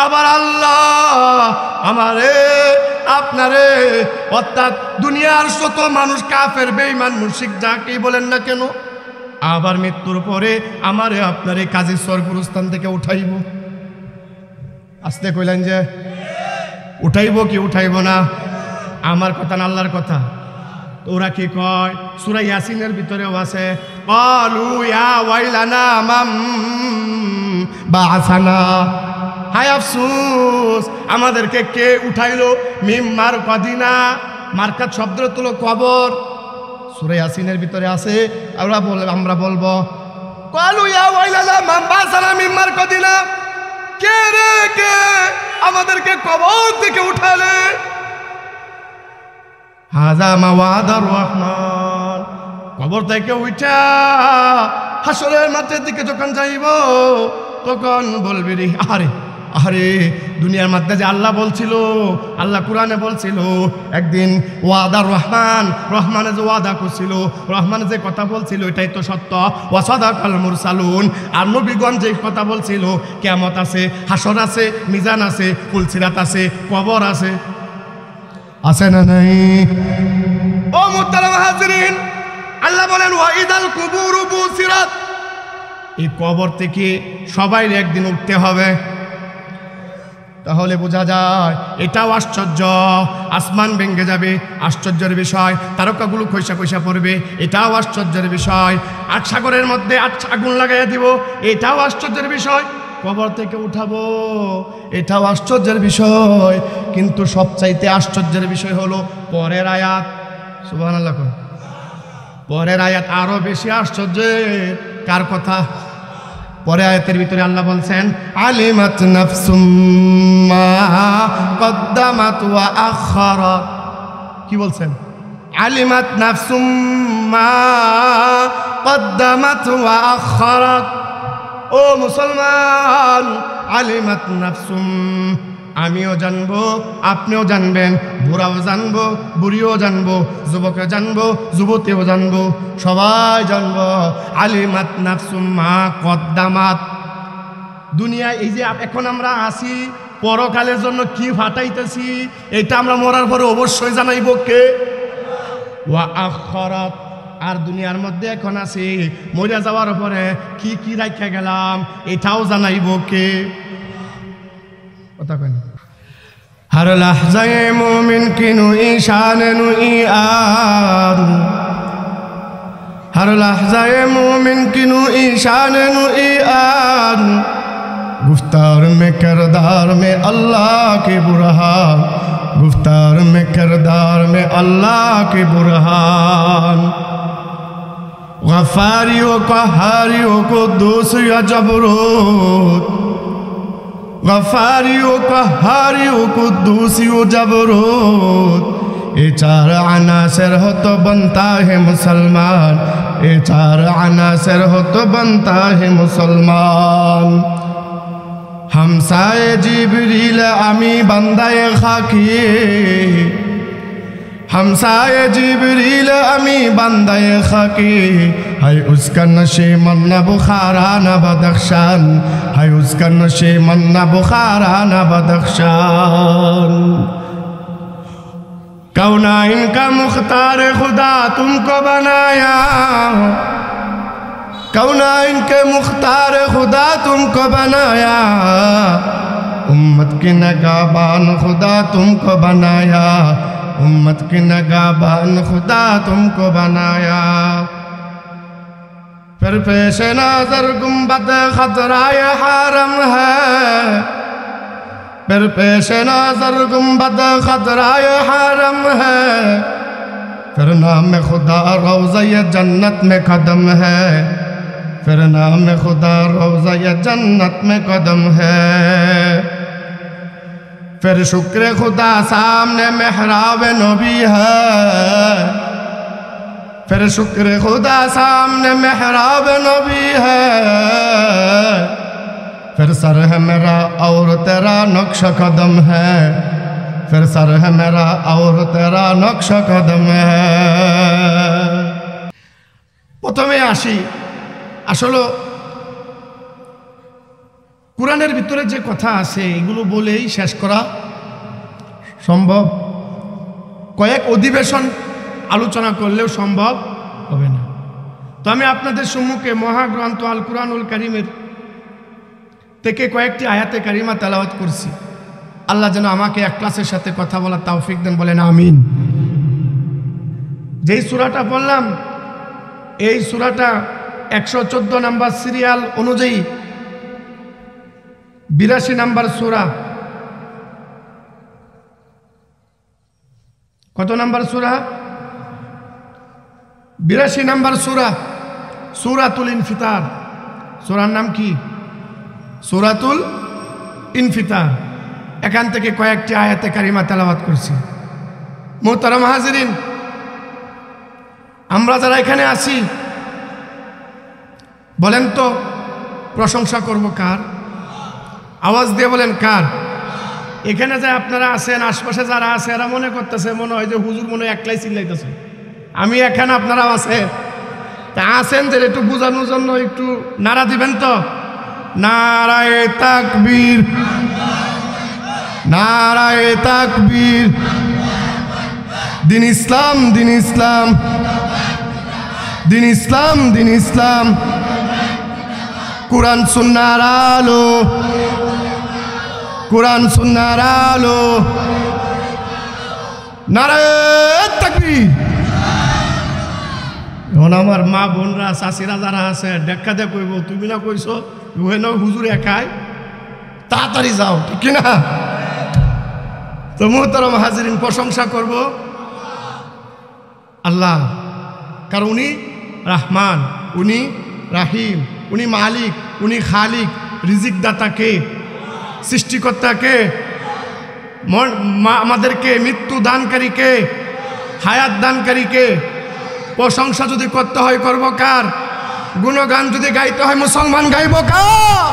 আবার আল্লাহ আমারে আপনারে অর্থাৎ দুনিয়ার শত মানুষ কাফের বেঈমান মুশরিক যাকেই বলেন না কেন আবার মৃত্যুর পরে আমারে আপনারে কাজী স্বর্গস্থান থেকে উঠাইব। আসতে কইলেন যে উঠাইব কি উঠাইব না? আমার কথা না আল্লাহর কথা। ওরা কি কয়? সূরা ইয়াসিনের ভিতরেও আছে, ক্বালু ইয়া ওয়াইলানা মাম বাআসানা, হায় আফসোস আমাদেরকে কে উঠাইলো, মিম মার কদিনা, মার্কাত শব্দ তুলো কবর। সূরা ইয়াসিনের ভিতরে আছে। আমরা বলবো ক্বালু ইয়া ওয়াইলানা মাম বাআসানা মিম মার কদিনা, কে রে কে আমাদেরকে কবর থেকে উঠালে? হাযা মাওয়াদার রহমান, কবর থেকে উঠা হাসরের মাঠের দিকে যখন যাইব তখন বলবি রে আরে আরে দুনিয়ার মধ্যে যে আল্লাহ বলছিল, আল্লাহ কোরআনে বলছিল একদিন ওয়াদার রহমান, রহমানে যে ওয়াদা করছিল, রহমানে যে কথা বলছিল এটাই তো সত্য। ওয়াসাদাকাল মুরসালুন, আর নবীগণ যে কথা বলছিল কিয়ামত আছে, হাসর আছে, মিজান আছে, ফুলসিরাত আছে, কবর আছে, আছে না নাই? ও মুহতারাম হাজিরিন, আল্লাহ বলেন ওয়াইদাল কুবুরু বুসিরাত, এই কবর থেকে সবাই একদিন উঠতে হবে। তাহলে বোঝা যায় এটাও আশ্চর্য, আসমান ভেঙে যাবে, আশ্চর্যের বিষয়, তারকাগুলো খৈসা খৈসা পড়বে, এটাও আশ্চর্যের বিষয়, আট সাগরের মধ্যে আগুন লাগাইয়া দিব, এটাও আশ্চর্যের বিষয়, কবর থেকে উঠাবো, এটাও আশ্চর্যের বিষয়। কিন্তু সবচাইতে আশ্চর্যের বিষয় হলো পরের আয়াত। সুবহানাল্লাহ, পরের আয়াত আরো বেশি আশ্চর্যের। কার কথা? পরে আয়াতের ভিতরে আল্লাহ বলছেন আলিমাত নাফসুম মা কদ্দামাত ওয়া আখারাত। কি বলছেন? আলিমাত নাফসুম মা কদ্দামাত ওয়া আখারাত। ও মুসলমান, আলিমাত নাফসুম, আমিও জানবো, আপনিও জানবেন, বুড়াও জানবো, বুড়িও জানবো, যুবকও জানবো, যুবতীও জানবো, সবাই জানবো। আলিমাত নাফসুম মা কদ্দামাত। দুনিয়ায় এই যে এখন আমরা আসি, পরকালের জন্য কি ফাটাইতেছি এটা আমরা মরার পরে অবশ্যই জানাইব কে? ওয়া আখারাত। আর দুনিয়ার মধ্যে এখন আছি, মরে যাওয়ার পরে কি কি রাখা গেলাম এটাও জানাইব কে? কথা কই না। हर लहज़े मोमिन की नुई शान नुई आर, हर लहज़े मोमिन की नुई शान नुई आर, गुफ्तार में किरदार में अल्लाह के बुरहान, गुफ्तार में किरदार में अल्लाह के बुरहान। गफ़ारियों क़हारियों को दूसरी जबरूत, गफ़ारियों क़हारियों को दूसरी जबरूत। ये चार अनासर हो तो बनता है मुसलमान, ये चार अनासर हो तो बनता है मुसलमान। हमसाए जिब्रील अमी बंदाए खाकी, हमसाए जिब्रील अमी बंदाए खाकी, है उसका नशे मन्ना बुखारा न बदख्शान, है उसका नशे मन्ना बुखारा न बदख्शान। कौनाइन का मुख्तार खुदा तुमको बनाया, कौनाइन के मुख्तार खुदा तुमको बनाया, उम्मत की नगाबान खुदा तुमको बनाया, उम्मत की नगाबान खुदा तुमको बनाया। फिर पेश नजर गुंबद खतराए हरम है, फिर पेश नजर गुंबद खतराए हरम है, फिर नाम खुदा रोज़ा जन्नत में कदम है, फिर नाम खुदा रोज़ा जन्नत में कदम है। फिर शुक्र खुदा सामने मेहराब नबी है, फिर शुक्र खुदा सामने मेहराब नबी है, फिर सर है मेरा और तेरा नक्श कदम है, फिर सर है मेरा और तेरा नक्श कदम है। প্রথমে আসি আসলে কোরআনের ভিতরে যে কথা আছে এগুলো বলেই শেষ করা সম্ভব, কয়েক অধিবেশন আলোচনা করলেও সম্ভব হবে না। তো আমি আপনাদের সম্মুখে মহাগ্রন্থ আল কুরআনুল কারীমের থেকে কয়েকটি আয়াতে কারিমা তেলাওয়াত করছি। আল্লাহ যেন আমাকে ইখলাসের সাথে কথা বলার তৌফিক দেন, বলেন আমিন। যেই সূরাটা বললাম এই সূরাটা 114 নম্বর সিরিয়াল অনুযায়ী 82 নম্বর সূরা। কত নম্বর সূরা? 82 নম্বর সূরা, সূরাতুল ইনফিতার। সূরার নাম কি? সূরাতুল ইনফিতার। এখান থেকে কয়েকটি আয়াতে কারিমা তেলাওয়াত করছি। মুহতারাম হাজিরিন, আমরা যারা এখানে আছি বলেন তো প্রশংসা করব কার? আওয়াজ দিয়ে বলেন কার? এখানে যে আপনারা আছেন, আশপাশে যারা আছে এরা মনে করতেছে মনে হয় যে হুজুর মনে হয় একলাই চিল্লাইতেছে। আমি এখানে, আপনারাও আছেন, তা আছেন যে একটু বোঝানোর জন্য একটু নারা দিবেন তো। নারায়ে তাকবীর, নারায়ে তাকবীর, দিন ইসলাম, দিন ইসলাম, দিন ইসলাম, দিন ইসলাম, কুরআন সুন্নাহর আলো, কুরআন সুন্নাহর আলো, নারায়ে তাকবীর। এখন আমার মা বোনরা চাষিরা যারা আছে দেখা দেখ কইব তুমি না কইছো হুজুর একাই, তাড়াতাড়ি যাও, ঠিক কিনা? তো মুহতারাম হাজিরিন, প্রশংসা করব আল্লাহ, কারণ উনি রহমান, উনি রাহিম, উনি মালিক, উনি খালিক। রিজিক দাতাকে, সৃষ্টিকর্তাকে, আমাদেরকে মৃত্যু দানকারীকে, হায়াত দানকারীকে। প্রশংসা যদি করতে হয় করব কার? গুণগান যদি গাইতে হয় মুসলমান গাইব কার?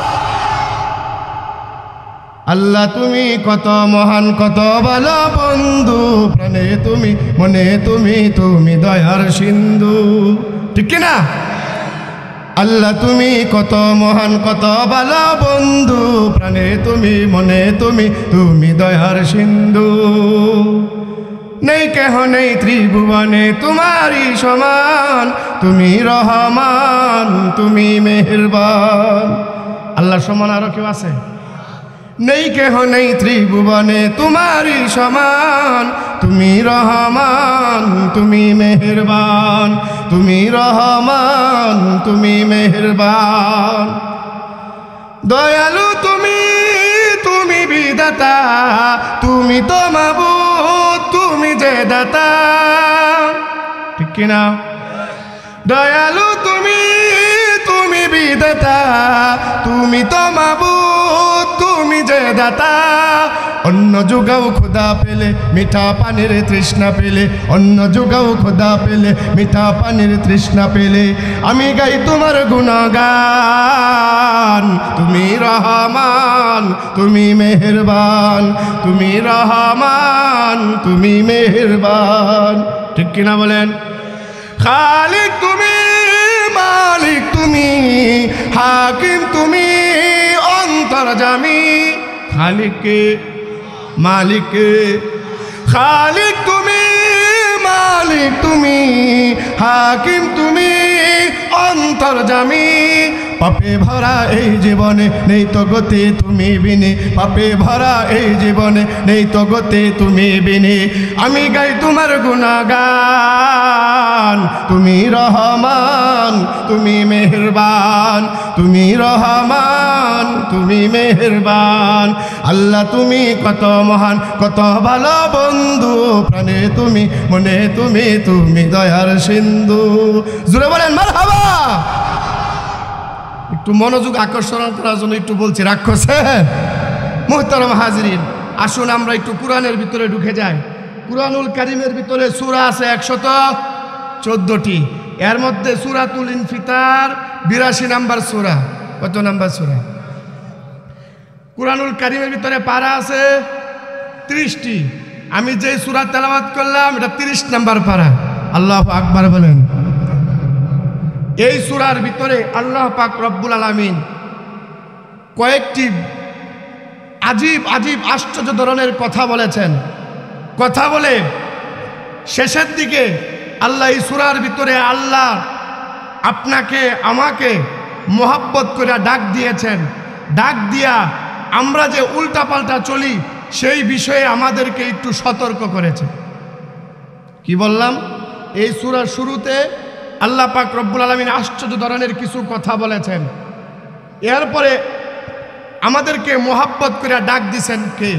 আল্লাহ তুমি কত মহান, কত ভালো বন্ধু, প্রাণে তুমি, মনে তুমি, তুমি দয়ার সিন্ধু, ঠিক কিনা? আল্লাহ তুমি কত মহান, কত ভালো বন্ধু, প্রাণে তুমি, মনে তুমি, তুমি দয়ার সিন্ধু। নেই কেহ নেই ত্রিভুবনে তোমারই সমান, তুমি রহমান, তুমি মেহেরবান। আল্লাহ সমান আরো কেউ আছে? নেই কেহ নেই ত্রিভুবনে তোমারই সমান, তুমি রহমান, তুমি মেহেরবান, তুমি রহমান, তুমি মেহেরবান। দয়ালু তুমি, তুমি বিধাতা, তুমি তো মাবুদ, তুমি যে দাতা, ঠিক কিনা? দয়ালু তুমি, তুমি বিধাতা, তুমি তো মাবুদ, তুমি যে দাতা। অন্য যুগাও খোদা পেলে মিঠা পানির তৃষ্ণা পেলে, অন্য যুগাও খোদা পেলে মিঠা পানির তৃষ্ণা পেলে। আমি গাই তোমার গুণগান, তুমি রহমান, তুমি মেহেরবান, তুমি রহমান, তুমি মেহেরবান, ঠিক কিনা বলেন? খালিক তুমি, মালিক তুমি, হাকিম তুমি, অন্তর্যামী। খালিকে, মালিকে, খালিক তুমি, মালিক তুমি, হাকিম তুমি, অন্তর্যামী। পাপে ভরা এই জীবনে নেই তো গতি তুমি বিনে, পাপে ভরা এই জীবনে নেই তো গতি তুমি বিনে। আমি গাই তোমার গুণগান, তুমি রহমান, তুমি মেহেরবান, তুমি রহমান, তুমি মেহেরবান। আল্লাহ তুমি কত মহান, কত ভালো বন্ধু, প্রাণে তুমি, মনে তুমি, তুমি দয়ার সিন্ধু। জোরে বলেন মারহাবা। একটু মনোযোগ আকর্ষণ করার জন্য একটু বলছি, রাগ করছেন? মুহতারাম হাজিরিন, আসুন আমরা একটু কোরআনের ভিতরে ঢুকে যাই। কুরআনুল কারীমের ভিতরে সূরা আছে 114টি। এর মধ্যে সূরাতুল ইনফিতার 82 নম্বর সূরা। কত নম্বর সূরা? কুরআনুল কারীমের ভিতরে পারা আছে 30টি। আমি যে সূরা তেলাওয়াত করলাম এটা 30 নম্বর পারা। আল্লাহু আকবার বলেন। এই সূরার ভিতরে আল্লাহ পাক রব্বুল আলামিন কয়েকটি আজীব আজীব আশ্চর্য ধরনের কথা বলেছেন। কথা বলে শেষের দিকে আল্লাহ এই সূরার ভিতরে আল্লাহ আপনাকে আমাকে মোহাব্বত করে ডাক দিয়েছেন। ডাক দিয়া আমরা যে উল্টাপাল্টা চলি সেই বিষয়ে আমাদেরকে একটু সতর্ক করেছে। কি বললাম? এই সূরার শুরুতে আল্লাহ পাক রব্বুল আলামিন আশ্চর্য ধরনের কিছু কথা বলেছেন। এরপরে আমাদেরকে মোহাব্বত করে ডাক দিছেন কে?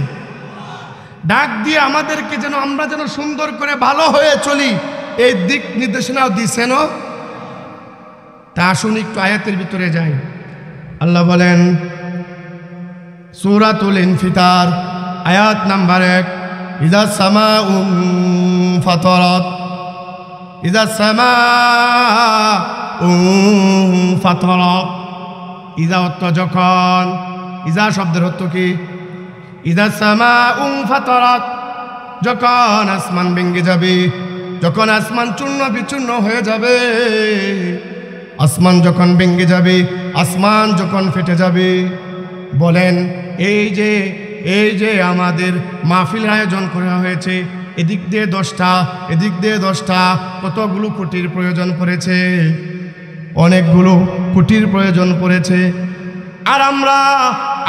ডাক দিয়ে আমাদেরকে যেন আমরা যেন সুন্দর করে ভালো হয়ে চলি এই দিক নির্দেশনাও দিছেন। তা আসুন একটু আয়াতের ভিতরে যাই। আল্লাহ বলেন সূরাতুল ইনফিতার আয়াত নাম্বার 1, ইযা সামাউ ফাতারাত, ইযা সামাউ ফাতারাত। ইযা অর্থ যখন, ইযা শব্দের অর্থ কি? ইযা সামাউ ফাতারাত, যখন আসমান ভেঙে যাবে, যখন আসমান চূর্ণ বিচূর্ণ হয়ে যাবে, আসমান যখন ভেঙে যাবে, আসমান যখন ফেটে যাবে। বলেন এই যে আমাদের মাহফিলের আয়োজন করা হয়েছে, এদিক দিয়ে 10টা, এদিক দিয়ে 10টা, কতগুলো কোটির প্রয়োজন পড়েছে? অনেকগুলো কোটির প্রয়োজন পড়েছে। আর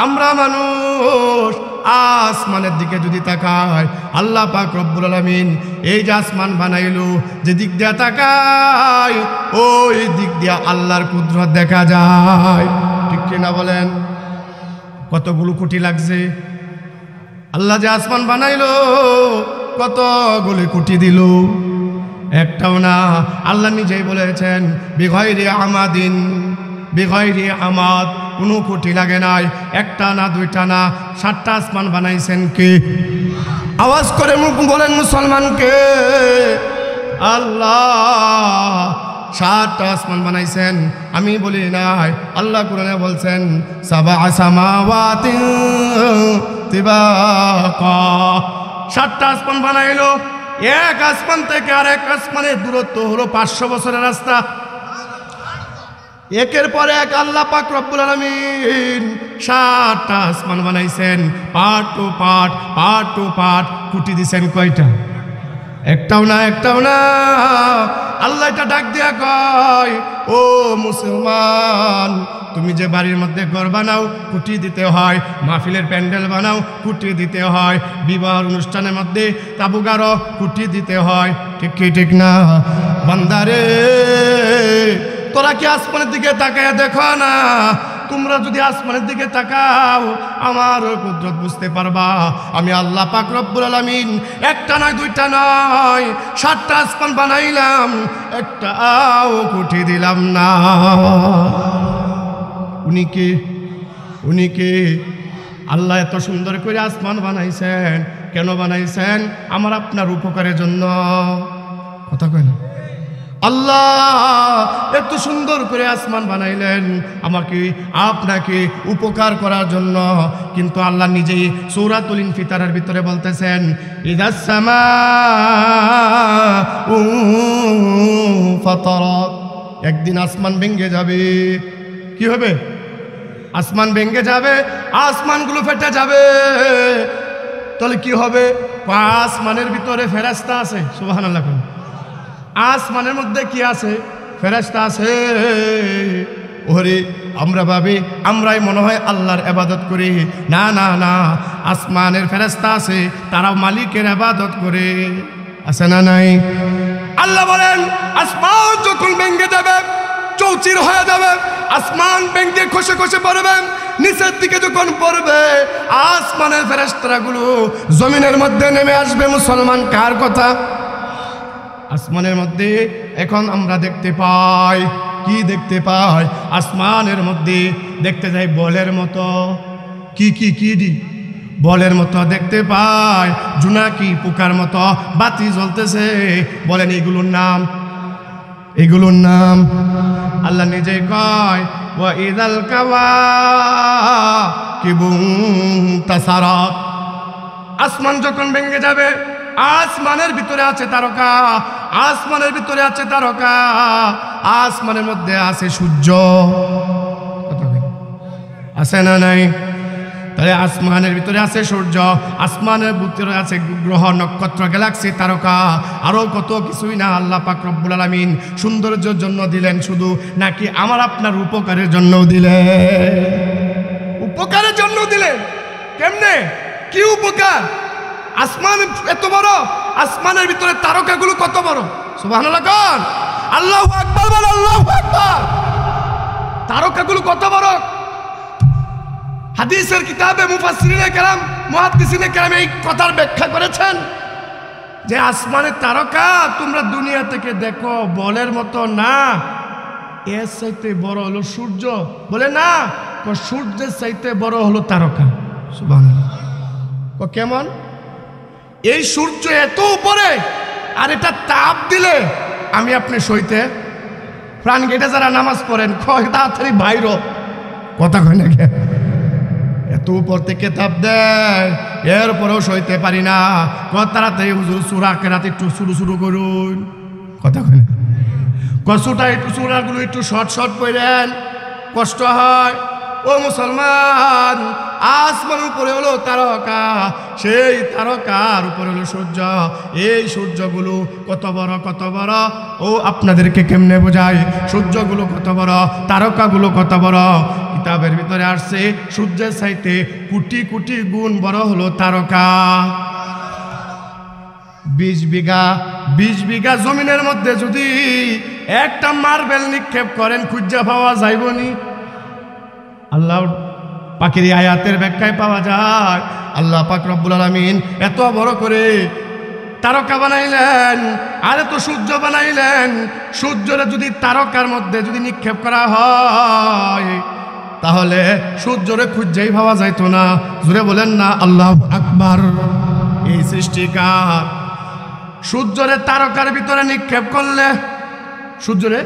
আমরা মানুষ আসমানের দিকে যদি তাকাই, আল্লাহ পাক রব্বুল আলামিন এই যে আসমান বানাইলো, যে দিক দিয়ে তাকাই ওই দিক দিয়ে আল্লাহর কুদরত দেখা যায়। ঠিক কিনা বলেন? কতগুলো কোটি লাগছে? আল্লাহ যে আসমান বানাইলো কতগুলো কোটি দিল? একটাও না। আল্লাহ নিজেই বলেছেন বিগয়রি আমাদিন, বিগয়রি আমাদ, কোনো কোটি লাগে নাই। একটা না, 2টা না, 7টা আসমান বানাইছেন কে? আওয়াজ করে বলেন মুসলমানকে। আল্লাহ 7টা আসমান বানাইছেন, আমি বলি নাই। আল্লাহ কোরআনে বলছেন সাবা সামাওয়াতিন তিবাকা, 7টা আসমান বানাইলো। এক আসমান থেকে আরেক আসমানের দূরত্ব হলো 500 বছরের রাস্তা। একের পর এক আল্লাহ পাক রব্বুল আলামিন 7টা আসমান বানাইছেন, পার্ট টু পার্ট। কুটি দিছেন কয়টা? একটাও না, একটাও না। আল্লাহ এটা ডাক দিয়া কয়, ও মুসলমান, তুমি যে বাড়ির মধ্যে ঘর বানাও কুটি দিতে হয়, মাহফিলের প্যান্ডেল বানাও কুটি দিতে হয়, বিবাহ অনুষ্ঠানের মধ্যে তাবু গাড়ো কুটি দিতে হয়। ঠিক কি ঠিক না? বান্দারে, তোরা কি আসমানের দিকে তাকায় দেখো না? তোমরা যদি আসমানের দিকে তাকাও আমার কুদরত বুঝতে পারবা। আমি আল্লাহ পাক রব্বুল আলামিন একটা নয়, 2টা নয়, 7টা আসমান বানাইলাম, একটাও কুটি দিলাম না। উনি কে? আল্লাহ এত সুন্দর করে আসমান বানাইছেন। কেন বানাইছেন? আমার আপনার উপকারের জন্য। কথা কয় না? আল্লাহ এত সুন্দর করে আসমান বানাইলেন আমাকে আপনাকে উপকার করার জন্য। কিন্তু আল্লাহ নিজেই সূরাতুল ইনফিতারের ভিতরে বলতেছেন ইযাস সামাউ ফাতারাত, একদিন আসমান ভেঙে যাবে। কি হবে? আসমান ভেঙে যাবে, আসমানগুলো ফেটে যাবে। তাহলে কি হবে? আসমানের ভিতরে ফেরেশতা আছে। সুবহানাল্লাহ। আসমানের মধ্যে কি আছে? ফেরেশতা আছে। ওরে আমরা ভাবি আমরাই মনে হয় আল্লাহর ইবাদত করি। না না না, আসমানের ফেরেশতা আছে, তারাও মালিকের ইবাদত করে। আছে না নাই? আল্লাহ বলেন আসমান যখন ভেঙে যাবে, চৌচির হয়ে যাবে, আসমান ভেঙে খসে খসে পড়বে, নিচের দিকে যখন পড়বে আসমানের ফেরেশতাগুলো জমিনের মধ্যে নেমে আসবে। মুসলমান কার কথা? আসমানের মধ্যে এখন আমরা দেখতে পাই, কি দেখতে পাই? আসমানের মধ্যে দেখতে যাই বলের মতো। কি বলের মতো দেখতে পাই, জোনাকি পোকার মতো বাতি জ্বলতেছে। বলেন এগুলোর নাম? আল্লাহ নিজে কয় ওয়া ইযাল কাওয়াকিবু তাসারাত, আসমান যখন ভেঙে যাবে, আসমানের ভিতরে আছে তারকা, আসমানের ভিতরে আছে তারকা, আসমানের মধ্যে আছে সূর্য। আছে না নাই? তাহলে আসমানের ভিতরে আছে সূর্য, আসমানের ভিতরে আছে গ্রহ নক্ষত্র গ্যালাক্সি তারকা, আরও কত কিছুই না আল্লাহ পাক রব্বুল আলামিন সৌন্দর্যের জন্য দিলেন শুধু, নাকি আমার আপনার উপকারের জন্য দিলেন? উপকারের জন্য দিলেন। কেমনে, কি উপকার? আসমান এত বড়, আসমানের ভিতরে তারকাগুলো কত বড়, সুবহানাল্লাহ কোন, আল্লাহু আকবার বল, আল্লাহু আকবার। তারকাগুলো কত বড়। হাদিসের কিতাবে মুফাসসিরিনে কেরাম, মুহাদ্দিসিনে কেরাম এই কথার ব্যাখ্যা করেছেন যে আসমানের তারকা তোমরা দুনিয়া থেকে দেখো বলের মতো না, এর চাইতে বড় হলো সূর্য। বলে না, সূর্যের চাইতে বড় হলো তারকা। সুবহানাল্লাহ। কেমন? এই সূর্য এত উপরে, আর এটা তাপ দিলে আমি আপনি সইতে প্রাণ গেটে যারা নামাজ পড়েন কয় তাড়াতাড়ি বাইর, কথা কয় না কে? এত উপর থেকে তাপ দেয়, এরপরেও সইতে পারি না, কত তাড়াতাড়ি হুজুর সূরা কেরাত একটু শুরু করুন, কথা কয় না? কষ্টটা একটু সূরাগুলো একটু শর্ট পড়েন, কষ্ট হয়। ও মুসলমান, আসমানের উপরে হলো তারকা, সেই তারকার উপরে হলো সূর্য। এই সূর্যগুলো কত বড়, কত বড়, ও আপনাদেরকে কেমনে বোঝায়? সূর্যগুলো কত বড়, তারকাগুলো কত বড়। কিতাবের ভিতরে আসছে সূর্যের চাইতে কোটি কোটি গুণ বড় হলো তারকা। 20 বিঘা জমিনের মধ্যে যদি একটা মার্বেল নিক্ষেপ করেন খুঁজে পাওয়া যাইবনি। আল্লাহ পাকের আয়াতের ব্যাখ্যায় পাওয়া যায়, আল্লাহ পাক রব্বুল আলামিন এত বড় করে তারকা বানাইলেন, আর এত সূর্য বানাইলেন। সূর্যরে যদি তারকার মধ্যে যদি নিক্ষেপ করা হয় তাহলে সূর্যরে খুঁজেই পাওয়া যাইতো না। জোরে বলেন না আল্লাহু আকবার। এই সৃষ্টিকার সূর্যরে তারকার ভিতরে নিক্ষেপ করলে সূর্যরে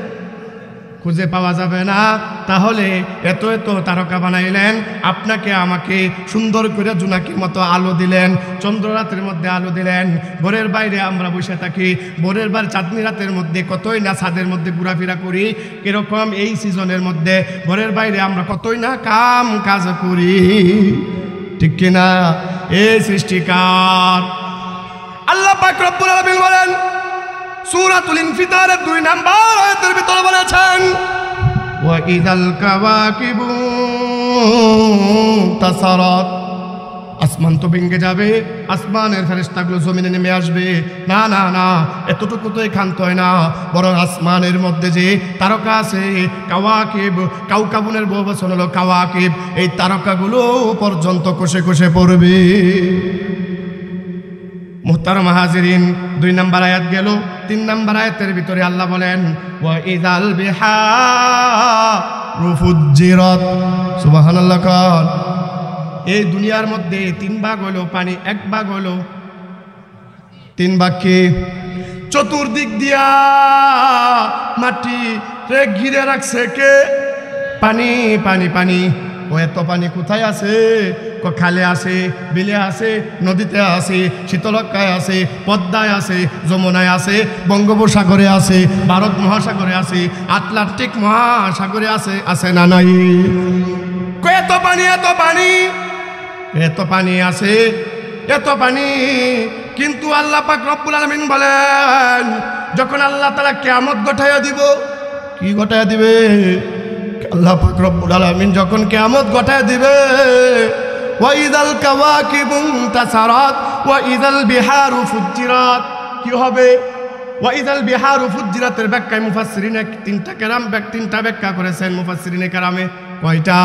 খুঁজে পাওয়া যাবে না। তাহলে এত এত তারকা বানাইলেন, আপনাকে আমাকে সুন্দর করে জোনাকির মতো আলো দিলেন, চন্দ্র রাতের মধ্যে আলো দিলেন। ভোরের বাইরে আমরা বসে থাকি, ভোরের বার চাঁদনি রাতের মধ্যে কতই না ছাদের মধ্যে ঘোরাফেরা করি, এরকম এই সিজনের মধ্যে ভোরের বাইরে আমরা কতই না কাম কাজ করি, ঠিক কিনা? এই সৃষ্টিকার আল্লাহ পাক রব্বুল আলামিন বলেন সূরাতুল ইনফিতারের 2 নম্বর আয়াতের ভিতরে বলেছেন, ওয়া ইযাল কাওয়াকিবু তাসারাত। আসমান তো ভেঙে যাবে, আসমানের ফেরেশতাগুলো জমিনে নেমে আসবে। না না না, এতটুকু তো ক্ষান্ত হয় না, বরং আসমানের মধ্যে যে তারকা আছে কাওয়াকিব, কাউকাবুনের বহুবচন হলো কাওয়াকিব, এই তারকাগুলো পর্যন্ত কোষে কোষে পড়বে। মুহতারাম হাজিরিন, 2 নম্বর আয়াত গেল। 3 নম্বর আয়াতের ভিতরে আল্লাহ বলেন ওয়া ইযাল বিহারু ফুজ্জিরাত। সুবহানাল্লাহ কান। এই দুনিয়ার মধ্যে 3 ভাগ হলো পানি, 1 ভাগ হলো 3 ভাগ কি? চতুর্দিক দিয়া মাটি রে ঘিরে রাখছে কে? পানি পানি পানি। ও এত পানি কোথায় আছে? খালে আছে, বিলে আছে, নদীতে আছে, শীতলক্ষায় আছে, পদ্মায় আছে, যমুনায় আছে, বঙ্গোপসাগরে আছে, ভারত মহাসাগরে আছে, আটলান্টিক মহাসাগরে আছে, আছে না নাই? এত পানি, এত পানি, এত পানি আছে, এত পানি। কিন্তু আল্লাহ পাক রব্বুল আলামিন বলেন যখন আল্লাহ তাআলা কিয়ামত ঘটাইয়া দিব, কি ঘটাইয়া দিবে? আল্লাহ পাক রব্বুল আলামিন যখন কিয়ামত ঘটাইয়া দিবে, ওয়া ইযাল কাওয়াকিবু তাসারাত ওয়া ইযাল বিহারু ফুজ্জিরাত। কি হবে? ওয়া ইযাল বিহারু ফুজ্জিরাতের ব্যাখ্যায় মুফাসসিরিনে 3টা ব্যাখ্যা করেছেন মুফাসসিরিনে কেরামে। কয়টা?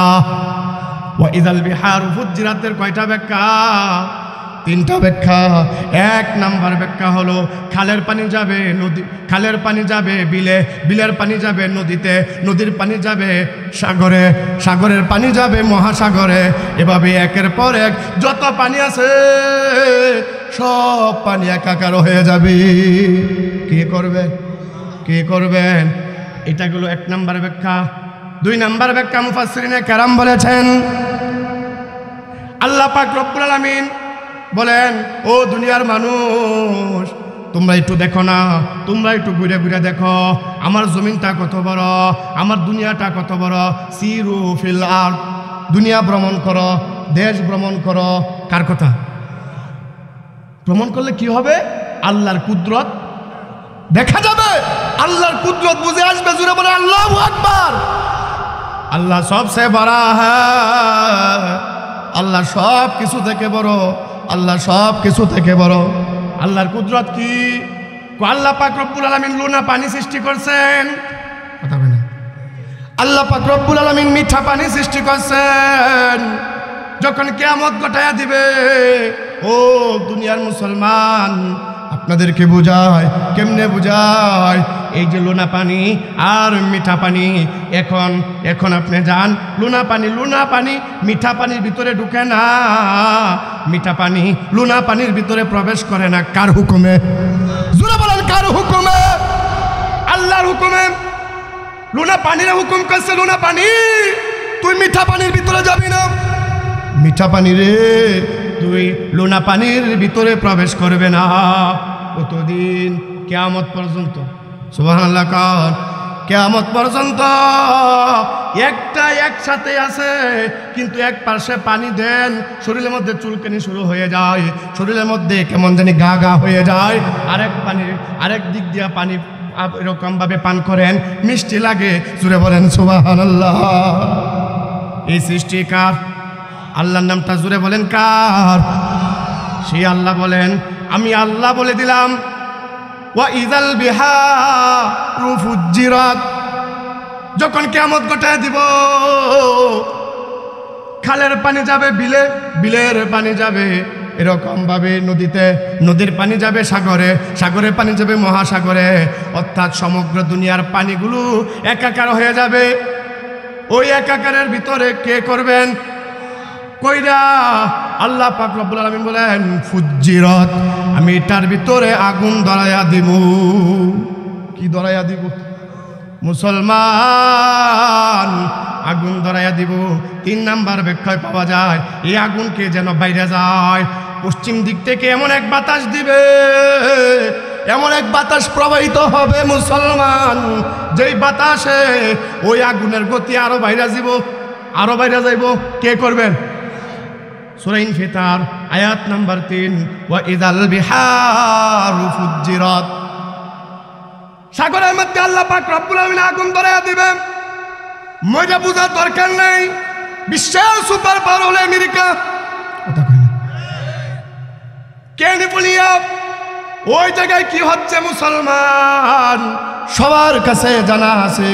ওয়া ইযাল বিহারু ফুজ্জিরাতের কয়টা ব্যাখ্যা? 3টা ব্যাখ্যা। 1 নম্বর ব্যাখ্যা হলো খালের পানি যাবে নদী, খালের পানি যাবে বিলে, বিলের পানি যাবে নদীতে, নদীর পানি যাবে সাগরে, সাগরের পানি যাবে মহাসাগরে। এভাবে একের পর এক যত পানি আছে সব পানি একাকার হয়ে যাবে। কে করবে? কে করবেন? এটা হলো 1 নম্বর ব্যাখ্যা। 2 নম্বর ব্যাখ্যা মুফাসসিরিনে কেরাম বলেছেন আল্লাহ পাক রব্বুল আলামিন বলেন ও দুনিয়ার মানুষ, তোমরা একটু দেখো না, তোমরা একটু ঘুরে ঘুরে দেখো আমার জমিনটা কত বড়, আমার দুনিয়াটা কত বড়। সিরু ফিল আরদ, দুনিয়া ভ্রমণ করো, দেশ ভ্রমণ করো। কার কথা? ভ্রমণ করলে কি হবে? আল্লাহর কুদরত দেখা যাবে, আল্লাহর কুদরত বুঝে আসবে। জুড়ে বলে আল্লাহু আকবার। আল্লাহ সবসে বড় হ্যাঁ, আল্লাহ সব কিছু থেকে বড়, আল্লাহ সব কিছু থেকে বড়। আল্লাহর কুদরত কি? আল্লাহ পাক রব্বুল আলামিন লুনা পানি সৃষ্টি করছেন, কথা বলে না। আল্লাহ পাক রব্বুল আলামিন মিঠা পানি সৃষ্টি করছেন। যখন কিয়ামত ঘটায়া দিবে, ও দুনিয়ার মুসলমান, আপনাদেরকে বুঝায়, কেমনে বুঝায়? এই যে লোনা পানি আর মিঠা পানি, এখন আপনি যান, লোনা পানি মিঠা পানির ভিতরে ঢুকে না, মিঠা পানি লোনা পানির ভিতরে প্রবেশ করে না। কার হুকুমে? জোরে বলেন কার হুকুমে? আল্লাহর হুকুমে। লোনা পানির হুকুম করছে, লোনা পানি তুই মিঠা পানির ভিতরে যাবি না। মিঠা পানি রে, তুই লোনা পানির ভিতরে প্রবেশ করবে না। কতদিন? কিয়ামত পর্যন্ত। সুবহানাল্লাহ কান। কিয়ামত পর্যন্ত একটা একসাথে আছে, কিন্তু এক পাশে পানি দেন, শরীরের মধ্যে চুলকানি শুরু হয়ে যায়, শরীরের মধ্যে কেমন জানি গা গা হয়ে যায়। আরেক দিক দিয়ে পানি এরকম ভাবে পান করেন, মিষ্টি লাগে। জুড়ে বলেন সুবহানাল্লাহ। এই সৃষ্টি কার? আল্লাহর নামটা জুড়ে বলেন কার? সেই আল্লাহ বলেন, আমি আল্লাহ বলে দিলাম, ওয়া ইযাল বিহারু ফুজ্জিরাত। যখন কিয়ামত ঘটায় দিব, খালের পানি যাবে বিলে, বিলের পানি যাবে এরকম ভাবে নদীতে, নদীর পানি যাবে সাগরে, সাগরের পানি যাবে মহাসাগরে। অর্থাৎ সমগ্র দুনিয়ার পানিগুলো একাকার হয়ে যাবে। ওই একাকারের ভিতরে কে করবেন? কইরা আল্লাহ পাক রব্বুল আলামিন বলেন ফুজ্জিরাত, আমি এটার ভিতরে আগুন ধরাইয়া দিব। কি ধরাইয়া দিব? মুসলমান, আগুন ধরাইয়া দিব। 3 নাম্বার ব্যাখ্যায় পাওয়া যায়, এই আগুনকে যেন বাইরে যায়, পশ্চিম দিক থেকে এমন এক বাতাস দিবে, এমন এক বাতাস প্রবাহিত হবে মুসলমান, যেই বাতাসে ওই আগুনের গতি আরো বাইরে যাব, আরো বাইরে যাইব। কে করবেন? সূরা ইনফিতার আয়াত নাম্বার 3, ওয়া ইযাল বিহারু ফুজ্জিরাত। সাগরের মধ্যে আল্লাহ পাক রব্বুল আলামিন আগুন ধরাইয়া দিবেন। মজা বুঝার দরকার নেই, বিশ্বের সুপার পাওয়ার হলো আমেরিকা। কথা কয় না। ক্যালিফোর্নিয়া, ওই জায়গায় কি হচ্ছে মুসলমান সবার কাছে জানা আছে।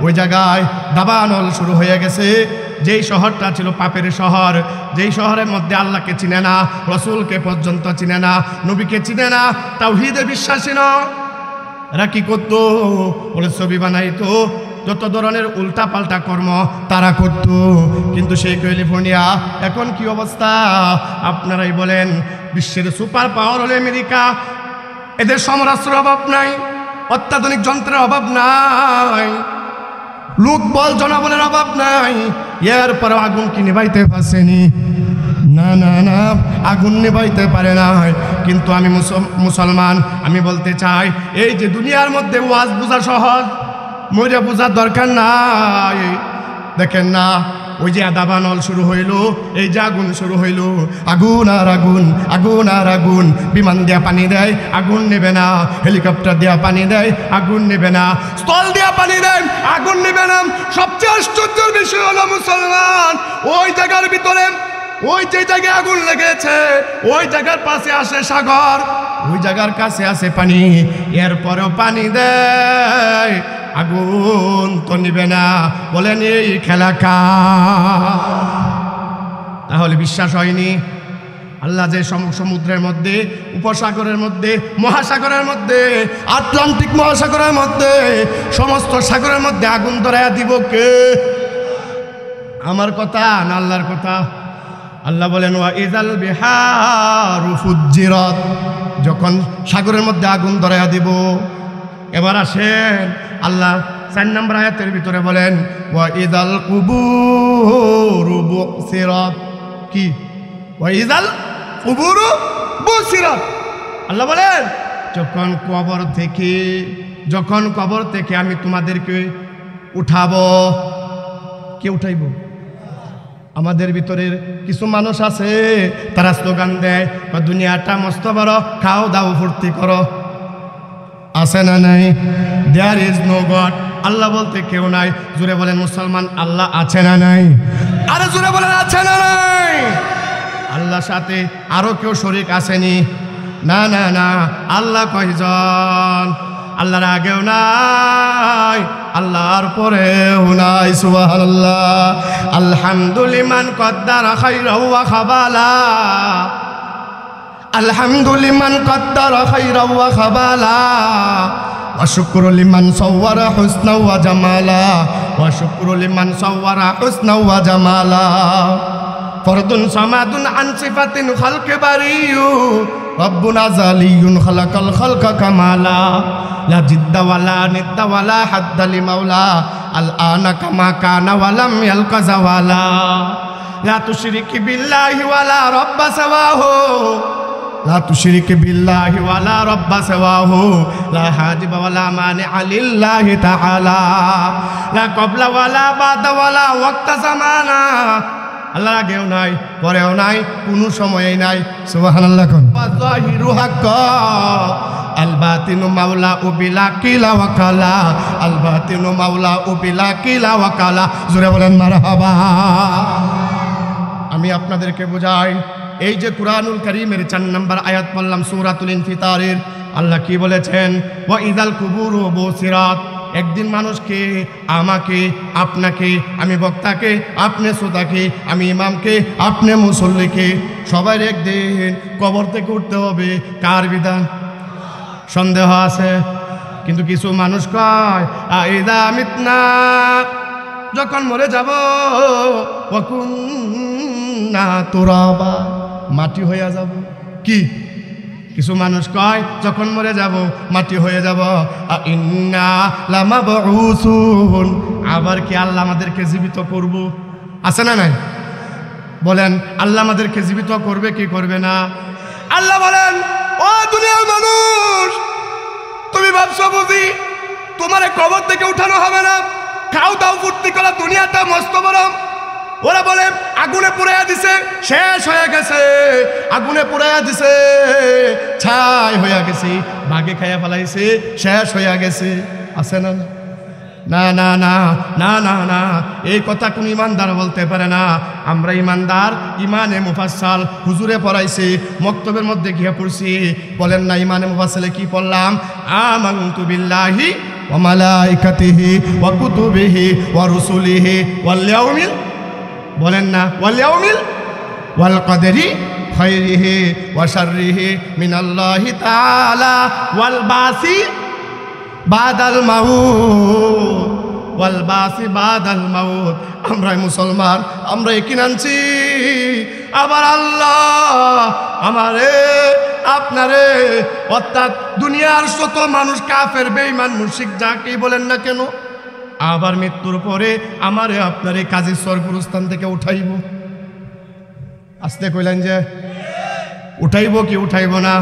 ওই জায়গায় দাবানল শুরু হয়ে গেছে। যেই শহরটা ছিল পাপের শহর, যেই শহরের মধ্যে আল্লাহকে চিনে না, রসুলকে পর্যন্ত চিনে না, নবীকে চিনে না, তাওহীদে বিশ্বাসী না, এরা কি করতো? বলে ছবি বানাইতো, যত ধরনের উল্টা পাল্টা কর্ম তারা করত। কিন্তু সেই ক্যালিফোর্নিয়া এখন কি অবস্থা আপনারাই বলেন। বিশ্বের সুপার পাওয়ার হলো আমেরিকা। এদের সমরাস্ত্রের অভাব নাই, অত্যাধুনিক যন্ত্রের অভাব নাই, লোক বল জনবলের অভাব নাই। এরপর আগুন কি নিভাইতে পারছেনি? না না না, আগুন নিভাইতে পারে না। কিন্তু আমি মুসলমান, আমি বলতে চাই, এই যে দুনিয়ার মধ্যে ওয়াজ বোঝা সহজ, মরে বোঝার দরকার নাই। দেখেন না, ওই যে দাবানল শুরু হইল, এই যে আগুন শুরু হইল, আগুন আর আগুন, আগুন আর আগুন। বিমান দেয়া পানি দেয়, আগুন নেবে না। হেলিকপ্টার দেয়া পানি দেয়, আগুন নেবে না। স্থল দেয়া পানি দেয়, আগুন নেবে না। সবচেয়ে আশ্চর্যের বিষয় হলো মুসলমান, ওই জায়গার ভিতরে, ওই যে জায়গায় আগুন লেগেছে, ওই জায়গার পাশে আসে সাগর, ওই জায়গার কাছে আসে পানি, এরপরেও পানি দেয়, আগুন তো নিবে না। বলেন এই খেলা কার? তাহলে বিশ্বাস হয়নি? আল্লাহ যে সমুদ্রের মধ্যে, উপসাগরের মধ্যে, মহাসাগরের মধ্যে, আটলান্টিক মহাসাগরের মধ্যে, সমস্ত সাগরের মধ্যে আগুন ধরাইয়া দিব কে? আমার কথা না আল্লাহর কথা? আল্লাহ বলেন ওয়া ইযাল বিহারু ফুজ্জিরাত, যখন সাগরের মধ্যে আগুন ধরাইয়া দিব। এবার আসেন, আল্লাহ 4 নম্বর আয়াতের ভিতরে বলেন ওয়া ইযাল কুবুরু বুসিরাত। কি? ওয়া ইযাল কুবুরু বুসিরাত। আল্লাহ বলেন যখন কবর থেকে আমি তোমাদেরকে উঠাবো। কে উঠাইব? আমাদের ভিতরের কিছু মানুষ আছে, তারা স্লোগান দেয়, দুনিয়াটা মস্ত বড়, খাও দাও ফুর্তি করো। আছে না নাই? দেয়ার ইজ নো গড, আল্লাহ বলতে কেউ নাই। জোরে বলেন মুসলমান, আল্লাহ আছে না নাই? আরে জোরে বলেন, আছে না নাই? আল্লাহর সাথে আরো কেউ শরীক আসেনি? না না না। আল্লাহ কয়জন? আল্লাহর আগেও নাই, আল্লাহর পরেও নাই। সুবহানাল্লাহ। আলহামদুলিমান কদ্দারা খাইরাও ওয়া খাবালা, আলহামদুলিমান কদ্দারা খাইরাও ওয়া খাবালা, ওয়া শুকরু লিমান সাওয়ারা হুসনা ওয়া জামালা, ওয়া শুকরু লিমান সাওয়ারা হুসনা ওয়া জামালা। ফরদুন সামাদুন আন সিফাতিন খালকে বারিয়ু, রব্বুনা জালিয়ুন খালাকাল খালকা কামালা, লা জিদ্দা ওয়ালা নিদ্দা ওয়ালা হাদ্দা লিমাওলা, আল আনা কামা কানা ওয়ালাম ইয়ালকা জাওয়ালা, লা তুশরিকি বিল্লাহি ওয়ালা রাব্বা সাওয়াহু, লা তুশরিকি বিল্লাহি ওয়ালা রাব্বা সাওয়াহু, লা হাজিবা ওয়ালা মানিআ লিল্লাহি তাআলা, লা ক্বাবলা ওয়ালা বাদা ওয়ালা ওয়াক্তা জামানা। আল্লাহর আগেও নাই, পরেও নাই, কোনো সময়েই নাই। সুবহানাল্লাহ। কোন যাহিরু হক আল বাতিনু মাওলা উবিলা কিলা ওয়াকালা, আল বাতিনু মাওলা উবিলা কিলা ওয়াকালা। জোরে বলেন মারহাবা। আমি আপনাদেরকে বোঝাই, এই যে কুরআনুল কারীমের 4 নম্বর আয়াত পড়লাম সূরাতুল ইনফিতারের, আল্লাহ কি বলেছেন? ওয়া ইযাল কুবুরু বুসিরাত। একদিন মানুষকে, আমাকে, আপনাকে, আমি বক্তাকে, আপনি শ্রোতাকে, আমি ইমামকে, আপনি মুসল্লিকে, সবাই একদিন কবর থেকে উঠতে হবে। কার বিধান? সন্দেহ আছে? কিন্তু কিছু মানুষ কয় আইদা মিতনা, যখন মরে যাব, ওয়া কুননা তুরাবা, মাটি হয়ে যাব। কি? কিছু মানুষ কয় যখন মরে যাব মাটি হয়ে যাব। ইন্না লামাবউসুন, আবার কি আল্লাহ আমাদেরকে জীবিত করব? আছে না নাই? বলেন, আল্লাহ আমাদেরকে জীবিত করবে কি করবে না? আল্লাহ বলেন, ও দুনিয়ার মানুষ, তুমি ভাবছো বুঝি তোমারে কবর থেকে উঠানো হবে না? খাও দাও ফুর্তি করা, দুনিয়াটা মস্ত বড়। ওরা বলে আগুনে পুড়াইয়া দিছে, শেষ হয়ে গেছে। আগুনে পুড়াইয়া দিছে, ছাই হইয়া গেছে, বাঘে খাইয়া ফেলাইছে, শেষ হইয়া গেছে। আছে না? না না না না না না, এই কথা কোন ইমানদার বলতে পারে না। আমরা ইমানদার, ইমানে মুফাসসাল হুজুরে পড়াইছে, মক্তবের মধ্যে গিয়ে পড়ছি। বলেন না, ইমানে মুফাসসালে কি পড়লাম? আমানতু বিল্লাহি ওয়া মালাইকাতিহি ওয়া কুতুবিহি ওয়া রুসুলিহি ওয়াল ইয়াউমিল, বলেন না, ওয়াল ইয়াউমিল ওয়াল কদরি খাইরিহি ওয়া শাররিহি মিনাল্লাহি তাআলা ওয়াল বাসি বাদাল মাউত, ওয়াল বাসি বাদাল মাউত। আমরা মুসলমান, আমরা কি আনছি? আবার আল্লাহ আমারে আপনারে, অর্থাৎ দুনিয়ার শত মানুষ, কাফের বেঈমান মুশরিক যাকেই বলেন না কেন, আবার মৃত্যুর পরে আমারে আপনারে কাজী স্বর্গস্থান থেকে উঠাইব। আসতে কইলেন যে উঠাইব কি উঠাইব না?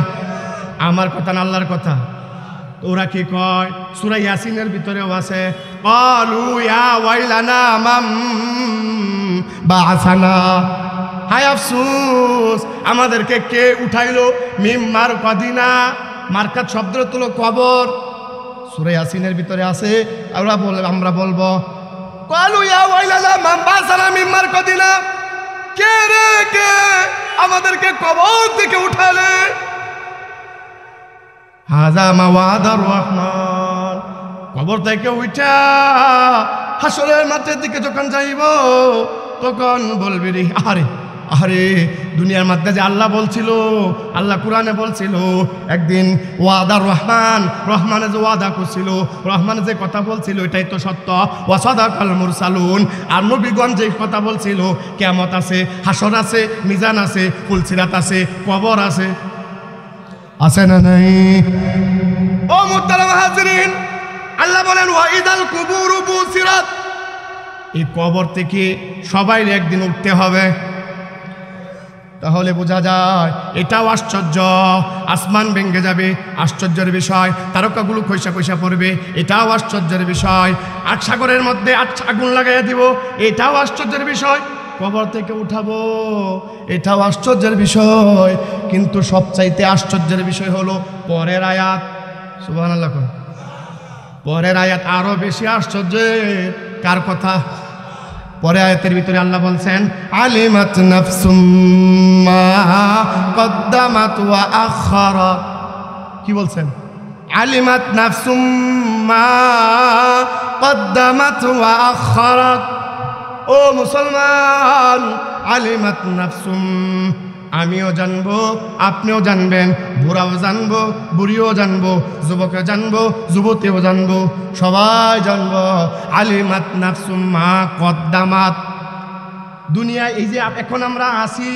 আমার কথা না, আল্লাহর কথা। ওরা কি কয়? সূরা ইয়াসিনের ভিতরেও আছে, ক্বালু ইয়া ওয়াইলানা মাম বাআসানা, হায় আফসোস, আমাদেরকে কে উঠাইলো? মিম মারকাদিনা, মারকাত শব্দ তুলো কবর। সূরা ইয়াসিনের ভিতরে আছে। আমরা বলবো, ক্বালু ইয়া ওয়াইলানা মাম বাআসানা মিম মারকাদিনা, কে রে কে আমাদেরকে কবর থেকে উঠালে? হাজা মাওয়াদার রহমান। কবর থেকে উঠা হাসরের মাঠের দিকে যখন যাইব, তখন বলবি রে, আরে আরে দুনিয়ার মধ্যে যে আল্লাহ বলছিল, আল্লাহ কোরআনে বলছিল একদিন ওয়াদার রহমান, রহমানে যে ওয়াদা করছিল, রহমানে যে কথা বলছিল এটাই তো সত্য। ওয়াসাদাকাল মুরসালুন, আর নবীগণ যে কথা বলছিল, কিয়ামত আছে, হাসর আছে, মিজান আছে, ফুলসিরাত আছে, কবর আছে। আছে না নাই? ও মুহতারাম হাজিরিন, আল্লাহ বলেন ওয়াইদাল কুবুরু বুসিরাত, এই কবর থেকে সবাই একদিন উঠতে হবে। তাহলে বোঝা যায় এটাও আশ্চর্য। আসমান ভেঙে যাবে, আশ্চর্যের বিষয়। তারকাগুলো খৈসা খৈসা পড়বে, এটাও আশ্চর্যের বিষয়। 8 সাগরের মধ্যে 8 আগুন লাগাইয়া দিব, এটাও আশ্চর্যের বিষয়। কবর থেকে উঠাবো, এটাও আশ্চর্যের বিষয়। কিন্তু সবচাইতে আশ্চর্যের বিষয় হলো পরের আয়াত। সুবহানাল্লাহ। পরের আয়াত আরো বেশি আশ্চর্যের। কার কথা? পরে আয়াতের ভিতরে আল্লাহ বলছেন আলিমাত নাফসুম মা কদ্দামাত ওয়া আখারাত। কি বলছেন? আলিমাত নাফসুম মা কদ্দামাত ওয়া আখারাত। ও মুসলমান, আলিমাত নাফসুম, আমিও জানবো, আপনিও জানবেন, বুড়াও জানবো, বুড়িও জানবো, যুবকে জানবো, যুবতীও জানবো, সবাই জানবো। আলিমাত নাফসুম মা কদ্দামাত। দুনিয়ায় এই যে এখন আমরা আসি,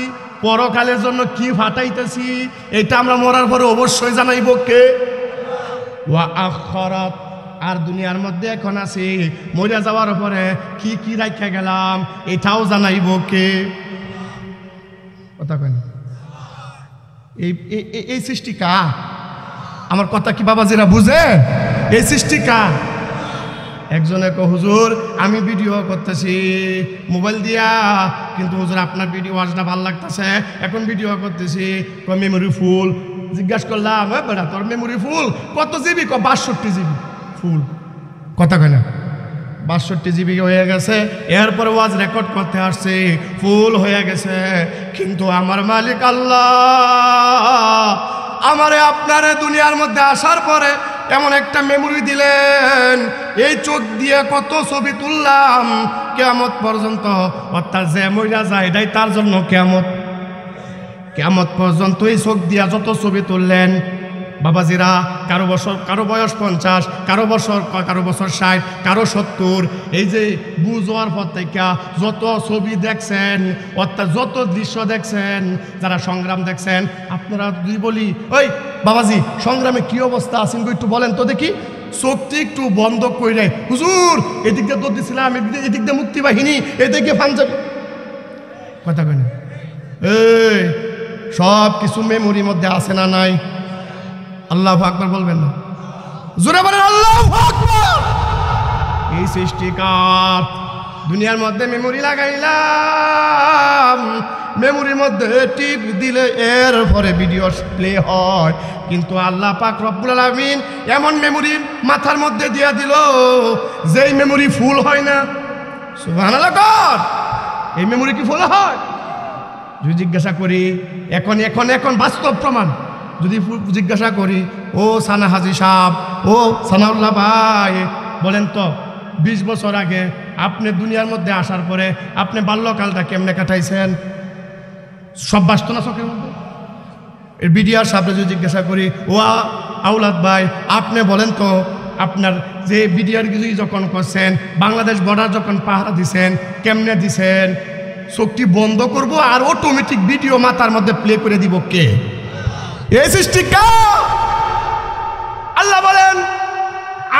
পরকালের জন্য কি ফাটাইতেছি, এটা আমরা মরার পরে অবশ্যই জানাইব কে? ওয়া আখারাত। আর দুনিয়ার মধ্যে এখন আছি, মরে যাওয়ার পরে কি কি রাখা গেলাম, এটাও জানাইব কে? কথা কেন? এই সৃষ্টি কার? আমার কথা কি বাবাজিরা বুঝে? এই সৃষ্টি কার? একজনে কো হুজুর আমি ভিডিও করতেছি মোবাইল দিয়া, কিন্তু হুজুর আপনার ভিডিও আসলে ভালো লাগতেছে, এখন ভিডিও করতেছি, মেমোরি ফুল। জিজ্ঞাসা করলাম বেটা তোর মেমোরি ফুল কত জিবি? 62 GB full. কথা কেন? 62 জিবি হয়ে গেছে। এরপরে ওয়াজ রেকর্ড করতে আসছে, ফুল হয়ে গেছে। কিন্তু আমার মালিক আল্লাহ আমারে আপনারে দুনিয়ার মধ্যে আসার পরে এমন একটা মেমোরি দিলেন, এই চোখ দিয়ে কত ছবি তুললাম কিয়ামত পর্যন্ত। অর্থাৎ যে মইরা যায় এটাই তার জন্য কিয়ামত পর্যন্ত এই চোখ দিয়া যত ছবি তুললেন। বাবাজিরা, কারো বয়স 50, কারো বছর 60, কারো 70। এই যে বুঝার পর থেকে যত ছবি দেখছেন, অর্থাৎ যত দৃশ্য দেখছেন, যারা সংগ্রাম দেখছেন, আপনারা যদি বলি ওই বাবাজি সংগ্রামে কি অবস্থা আছেন একটু বলেন তো দেখি, চোখটি একটু বন্ধ করে হুজুর এদিক দিয়ে দৌড় দিছিলাম, এদিক দিয়ে মুক্তি বাহিনী, এদিকে পাঞ্জাবি। কথা কই না? এই সব কিছু মেমোরির মধ্যে আছে না নাই? আল্লাহু আকবার বলবেন না? জোরে বলেন আল্লাহু আকবার। এই সৃষ্টিকার দুনিয়ার মধ্যে মেমোরি লাগাইলাম, মেমোরির মধ্যে টিপ দিলে এর পরে ভিডিও প্লে হয়। কিন্তু আল্লাহ পাক রব্বুল আলামিন এমন মেমোরি মাথার মধ্যে দিয়া দিল যেই মেমোরি ফুল হয় না। সুবহানাল্লাহ। এই মেমোরি কি ফুল হয়? যদি জিজ্ঞাসা করি এখন বাস্তব প্রমাণ, যদি জিজ্ঞাসা করি ও সানা হাজি সাহেব, ও সানাউল্লাহ ভাই, বলেন তো 20 বছর আগে আপনি দুনিয়ার মধ্যে আসার পরে আপনি বাল্যকালটা কেমনে কাটাইছেন? সব বাস্তব না চোখের মধ্যে? এর বিডিআর সাহেব যদি জিজ্ঞাসা করি ও আউলাদ ভাই আপনি বলেন তো আপনার যে বিডিআর কিছু যখন করছেন, বাংলাদেশ বর্ডার যখন পাহারা দিছেন, কেমনে দিছেন? চোখটি বন্ধ করব আর অটোমেটিক ভিডিও মাথার মধ্যে প্লে করে দিব কে? এই সৃষ্টিকা। আল্লাহ বলেন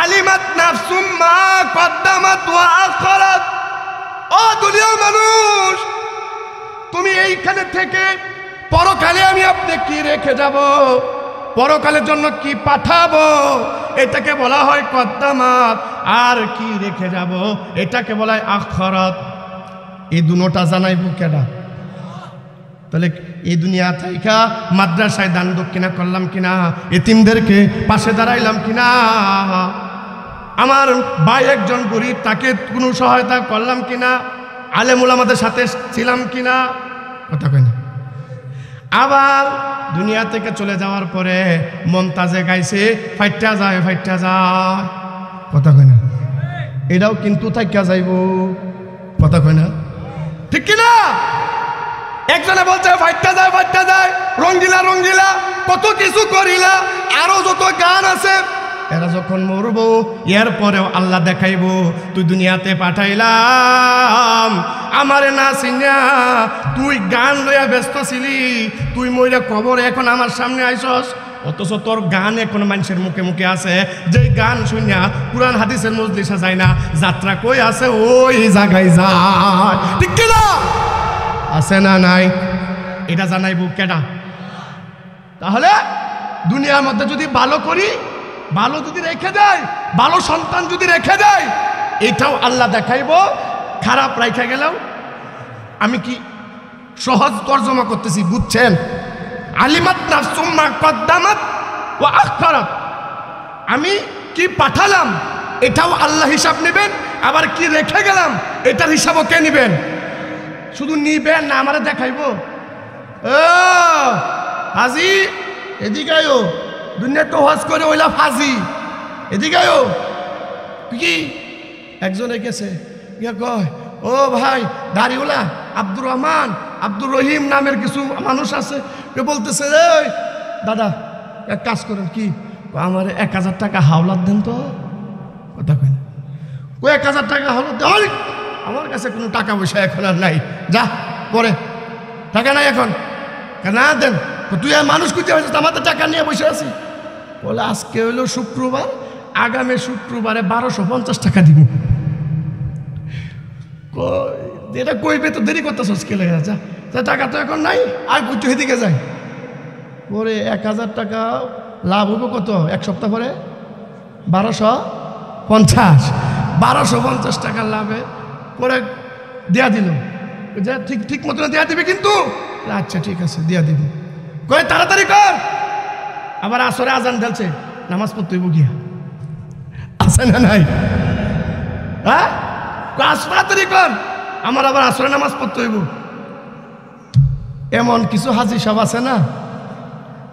আলিমাত নাফসুম মা কদ্দামাত ওয়া আখারাত। ও দুনিয়ার মানুষ, তুমি এইখানে থেকে পরকালে আমি আপনি কি রেখে যাব, পরকালের জন্য কি পাঠাবো, এটাকে বলা হয় কদ্দামাত। আর কি রেখে যাব এটাকে বলা হয় আখারাত। এই দুটোটা জানাইব কেডা? তাহলে এই দুনিয়া থেকে মাদ্রাসায় দান দক্ষিণা করলাম কিনা, এতিমদেরকে পাশে দাঁড়াইলাম কিনা, আমার ভাই একজন গরিব তাকে কোনো সহায়তা করলাম কিনা, আলেম উলামাদের সাথে ছিলাম কিনা? কথা কই না? আবার দুনিয়া থেকে চলে যাওয়ার পরে মমতাজে গাইছে ফাইটা যায়। কথা কই না? এটাও কিন্তু থাইকা যাইব। কথা কই না? ঠিক কিনা? একজনে বলছে ফাইটা যায়, রঙ্গিলা কত কিছু করিলা, আরো যত গান আছে। এরা যখন মরবো এরপরেও আল্লাহ দেখাইব তুই দুনিয়াতে পাঠাইলাম আমারে না চিনা, তুই গান লইয়া ব্যস্ত ছিলি, তুই মইরা কবরে এখন আমার সামনে আইসস। অথচ তোর গান এখন মানুষের মুখে মুখে আছে, যে গান শুনিয়া কুরআন হাদিসের মজলিসে যায় না, যাত্রা কই আছে ওই জায়গায় যায়। ঠিক কিনা? আছে না নাই? এটা জানাইব কেডা? তাহলে দুনিয়ার মধ্যে যদি ভালো করি, ভালো যদি রেখে দেয়, ভালো সন্তান যদি রেখে দেয়, এটাও আল্লাহ দেখাইব। খারাপ রাইখা গেলেও আমি কি সহজ তর্জমা করতেছি, বুঝছেন? আলিমাত নাফসুম মা কদ্দামাত ওয়া আখখারাত, আমি কি পাঠালাম এটাও আল্লাহ হিসাব নেবেন, আবার কি রেখে গেলাম এটার হিসাবও কে নেবেন? শুধু নিবেন না আমারে দেখাইবো। ও হাজি এদিকে আয়ো, দুনিয়া তো হজ করে ওইলা ফাজি, এদিকে আয়ো। কি একজনে গেছে গিয়া কয়, ও ভাই দাড়িওয়ালা আব্দুর রহমান আব্দুর রহিম নামের কিছু মানুষ আছে, বলতেছে এই দাদা এক কাজ করেন, কি আমার 1000 টাকা হাওলাত দেন তো। কথা কই না, ওই 1000 টাকা হাওলাত দেন, আমার কাছে কোনো টাকা পয়সা এখন আর নাই, যা পরে টাকা নাই এখন, না দেন। তুই আর মানুষ খুঁজে হয়েছিস, আমার তো টাকা নিয়ে বসে আছি। বলে আজকে হইলো শুক্রবার, আগামী শুক্রবারে 1250 টাকা দিব। এটা কইবে তো দেরি করতেছ স্কেলে, যা টাকা তো এখন নাই, আর কিছু এদিকে যায়। পরে 1000 টাকা লাভ হবো কত, এক সপ্তাহ পরে 1250 টাকা লাভে পরে দেয়া দিল, যে ঠিক ঠিক মতো দেয়া দিবে কিন্তু। আচ্ছা ঠিক আছে দেয়া দিব, কই তাড়াতাড়ি কর। আবার আসরে আজান ঢালছে, নামাজ পড়তে হইব গিয়া, আছে না নাই? হ্যাঁ তাড়াতাড়ি কর, আমার আবার আসরে নামাজ পড়তে হইব। এমন কিছু হাজি সাহেব আছে না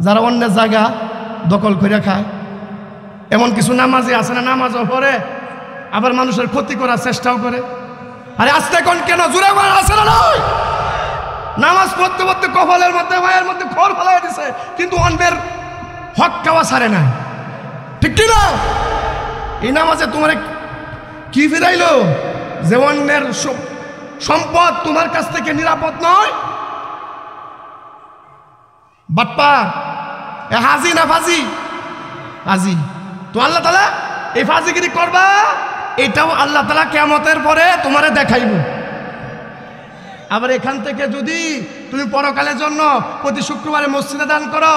যারা অন্যের জায়গা দখল করে খায়, এমন কিছু নামাজি আছে না নামাজও পড়ে আবার মানুষের ক্ষতি করার চেষ্টাও করে। আরে আস্তে কোন কেন জোরে আছে না নয়? নামাজ পড়তে পড়তে কপালের মধ্যে মায়ের মধ্যে খড় ফেলাই দিছে, কিন্তু অন্যের হক খাওয়া ছাড়ে না, ঠিক কি না? এই নামাজে তোমার কি ফিরাইলো, যে অন্যের সম্পদ তোমার কাছ থেকে নিরাপদ নয়। বাপ্পা এ হাজি না ফাজি? হাজি। তো আল্লাহ তাআলা এই ফাজিগিরি করবা, এটাও আল্লাহ তাআলা কিয়ামতের পরে তোমারে দেখাইব। আবার এখান থেকে যদি তুমি পরকালের জন্য প্রতি শুক্রবারে মসজিদে দান করো,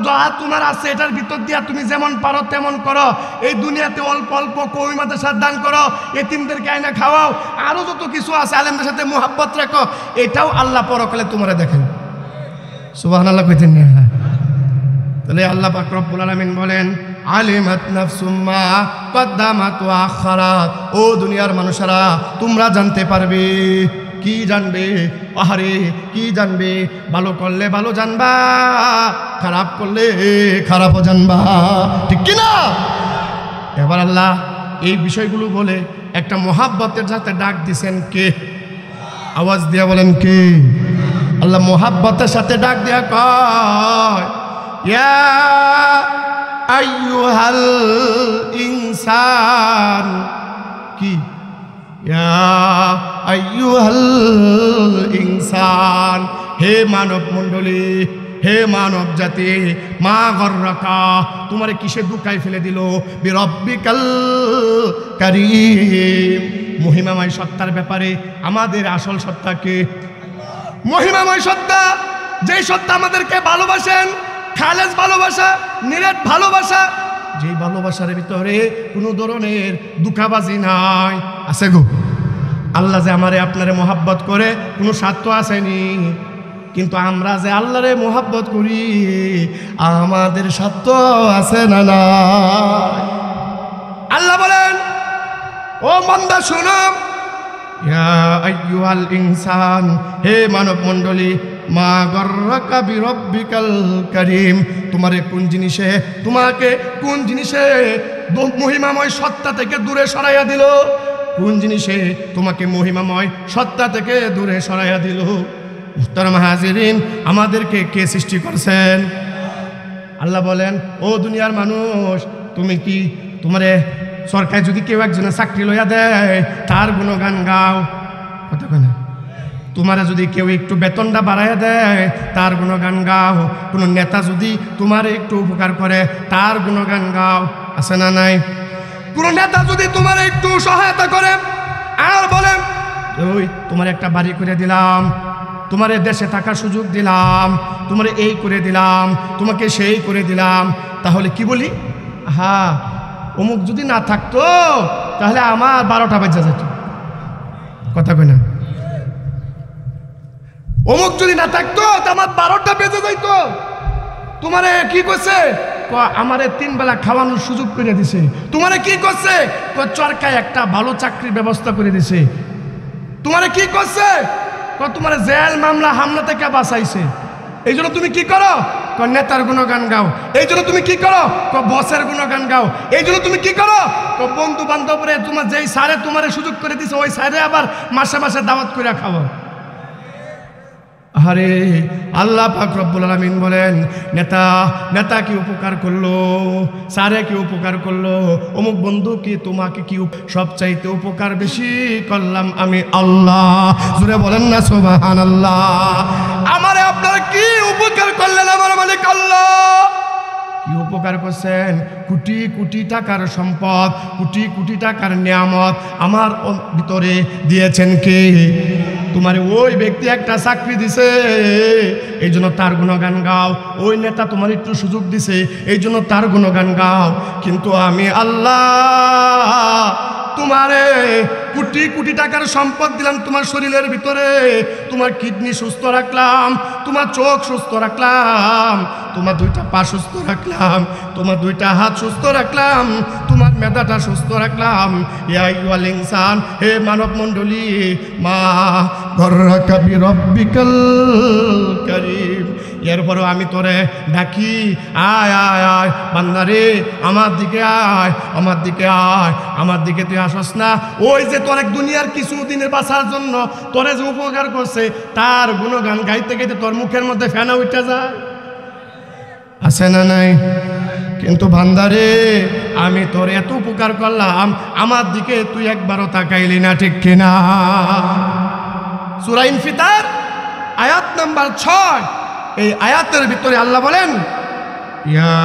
যা তোমার আছে এটার ভিতর দিয়া তুমি যেমন পারো তেমন করো, এই দুনিয়াতে অল্প অল্প কওমি মাদ্রাসার দান করো, এতিমদেরকে আইনা খাওয়াও, আরো যত কিছু আছে আলেমদের সাথে মুহাব্বত রাখো, এটাও আল্লাহ পরকালে তোমারে দেখেন। সুবহানাল্লাহ কইতেন না? তাহলে আল্লাহ পাক রব্বুল আলামিন বলেন আলিমাত নাফসুম মা কদ্দামাত ওয়া আখখারাত, ও দুনিয়ার মানুষেরা তোমরা জানতে পারবে। কি জানবে? আহারে কি জানবে? ভালো করলে ভালো জানবা, খারাপ করলে খারাপও জানবা, ঠিক কি না? এবার আল্লাহ এই বিষয়গুলো বলে একটা মোহাব্বতের সাথে ডাক দিছেন কে? আওয়াজ দিয়া বলেন কে? আল্লাহ মোহাব্বতের সাথে ডাক দিয়া কয় ইয়া আইয়ুহাল ইনসান, কি ইয়া আইয়ুহাল ইনসান, হে মানব মণ্ডলী, হে মানব জাতি, মা গর্রাকা, তোমারে কিসে দুকায় ফেলে দিল? বিরব্বিকাল কারীম, মহিমাময় সত্তার ব্যাপারে আমাদের আসল সত্তাকে, মহিমাময় সত্তা, যেই সত্তা আমাদেরকে ভালোবাসেন, খালেস ভালোবাসা, নিরেট ভালোবাসা, যেই ভালোবাসার ভিতরে কোনো ধরনের দুঃখাবাজি নাই। আছে গো? আল্লাহ যে আমারে আপনারে মোহাব্বত করে কোনো স্বার্থ আসেনি, কিন্তু আমরা যে আল্লাহরে মোহাব্বত করি আমাদের স্বার্থ আছে না না? আল্লাহ বলেন ও বান্দা শোনো, ইয়া আইয়ুহাল ইনসান, হে মানব মণ্ডলী, মা গর্রাকা বিরব্বিকাল কারীম, তোমাকে কোন জিনিসে মহিমাময় সত্তা থেকে দূরে সরাইয়া দিল? কোন জিনিসে তোমাকে মহিমাময় সত্তা থেকে দূরে সরাইয়া দিল? মুহতারাম হাজিরিন, আমাদেরকে কে সৃষ্টি করছেন? আল্লাহ বলেন ও দুনিয়ার মানুষ, তুমি কি তোমারে সরকার যদি কেউ একজনে চাকরি লইয়া দেয় তার গুণগান গাও, কথা কয় না? তোমারে যদি কেউ একটু বেতনটা বাড়াইয়া দেয় তার গুণগান গাও, কোনো নেতা যদি তোমার একটু উপকার করে তার গুণগান গাও, আছে না নাই? কোনো নেতা যদি তোমার একটু সহায়তা করে আর বলে ওই তোমার একটা বাড়ি করে দিলাম, তোমার দেশে থাকার সুযোগ দিলাম, তোমার এই করে দিলাম, তোমাকে সেই করে দিলাম, তাহলে কি বলি? হ্যাঁ, অমুক যদি না থাকতো তাহলে আমার 12টা বাজে যেত, কথা কই না? অমুক যদি না থাকতো তো আমার 12টা বেজে যাইতো। তোমারে কি করছে? আমারে 3 বেলা খাওয়ানোর সুযোগ করে দিছে। তোমারে কি করছে? চরকায় একটা ভালো চাকরির ব্যবস্থা করে দিছে। তোমারে কি করছে? তোমার জেল মামলা হামলা থেকে বাঁচাইছে। এই জন্য তুমি কি করো? নেতার গুণগান গাও। এই জন্য তুমি কি করো? বসের গুণগান গাও। এই জন্য তুমি কি করো? বন্ধু বান্ধবরে তোমার যেই স্যারে তোমার সুযোগ করে দিছে ওই স্যারে আবার মাসে মাসে দাওয়াত করে খাও। আরে আল্লাহ পাক রব্বুল আলামিন বলেন, নেতা কি উপকার করলো, স্যারে কি উপকার করলো, অমুক বন্ধু কি তোমাকে কি সবচাইতে উপকার বেশি করলাম আমি আল্লাহ। জোরে বলেন না সুবহানাল্লাহ। আমারে আপনারা কি উপকার করলেন? আমার মালিক আল্লাহ কি উপকার করছেন? কোটি কোটি টাকার সম্পদ, কোটি কোটি টাকার নিয়ামত আমার ভিতরে দিয়েছেন কে? তোমার ওই ব্যক্তি একটা চাকরি দিছে, এই জন্য তার গুণগান গাও। ওই নেতা তোমার একটু সুযোগ দিছে, এই জন্য তার গুণগান গাও। কিন্তু আমি আল্লাহ তোমারে কোটি কোটি টাকার সম্পদ দিলাম তোমার শরীরের ভিতরে। তোমার কিডনি সুস্থ রাখলাম, তোমার চোখ সুস্থ রাখলাম, তোমার 2টা পা সুস্থ রাখলাম, তোমার 2টা হাত সুস্থ রাখলাম, তোমার মেধাটা সুস্থ রাখলাম। ইয়া আইয়ুহাল ইনসান, হে মানব মণ্ডলী, মা গররাকা বিরব্বিকাল কারীম। এরপরও আমি তোরে ডাকি, আয় আয় আয় বান্দারে, আমার দিকে আয়, আমার দিকে আয়, আমার দিকে তুই আসস না? ওই যে তোর এক দুনিয়ার কিছু দিনের বাঁচার জন্য তোরে যে উপকার করছে তার গুণগান গাইতে গাইতে তোর মুখের মধ্যে ফেনা উঠে যায়, আছে না নাই? কিন্তু বান্দারে, আমি তোর এত উপকার করলাম, আমার দিকে তুই একবারও তাকাইলি না, ঠিক কিনা? সূরা ইনফিতার আয়াত নাম্বার 6, এই আয়াতের ভিতরে আল্লাহ বলেন, ইয়া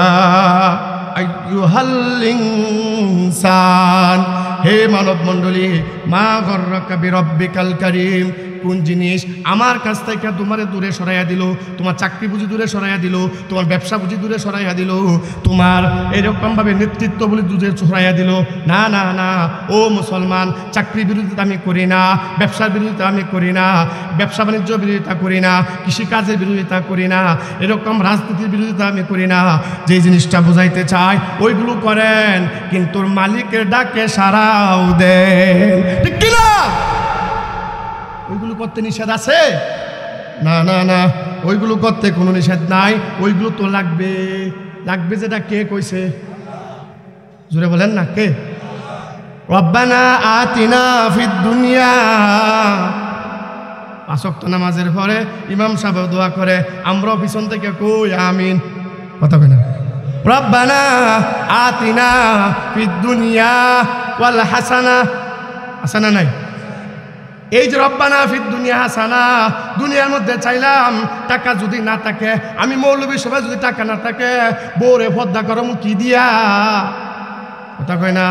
আইয়ুহাল ইনসান, হে মানব মণ্ডলী, মা গররাকা বিরব্বিকাল কারীম। কোন জিনিস আমার কাছ থেকে তোমারে দূরে সরাইয়া দিল? তোমার চাকরি বুঝি দূরে সরাইয়া দিল, তোমার ব্যবসা বুঝি দূরে সরাইয়া দিল, তোমার এরকমভাবে নেতৃত্ব বলে দূরে সরাইয়া দিল? না না না, ও মুসলমান, চাকরির বিরোধিতা আমি করি না, ব্যবসার বিরোধিতা আমি করি না, ব্যবসা বাণিজ্য বিরোধিতা করি না, কৃষিকাজের বিরোধিতা করি না, এরকম রাজনীতির বিরোধিতা আমি করি না। যে জিনিসটা বোঝাইতে চাই ওইগুলো করেন, কিন্তু মালিকের ডাকে সাড়াও দেন, ঠিক কিনা? ওইগুলো করতে নিষেধ আছে? না না না, ওইগুলো করতে কোনো নিষেধ নাই। ওইগুলো তো লাগবে, লাগবে। যেটা কে কইছে? জোরে বলেন না, কে? রব্বানা আতিনা ফিদ দুনিয়া। 5 ওয়াক্ত নামাজের পরে ইমাম সাহেব দোয়া করে, আমরাও পিছন থেকে কই আমিন। কথা কই না? রব্বানা আতিনা ফিদ দুনিয়া ওয়াল হাসানা। হাসানা নাই? এই যে রব্বানা ফিদ দুনিয়া হাসানা, দুনিয়ার মধ্যে চাইলাম টাকা যদি না থাকে, আমি মৌলবী সবাই যদি টাকা না থাকে, বউরে পর্দা করম কি দিয়া? কথা কয় না?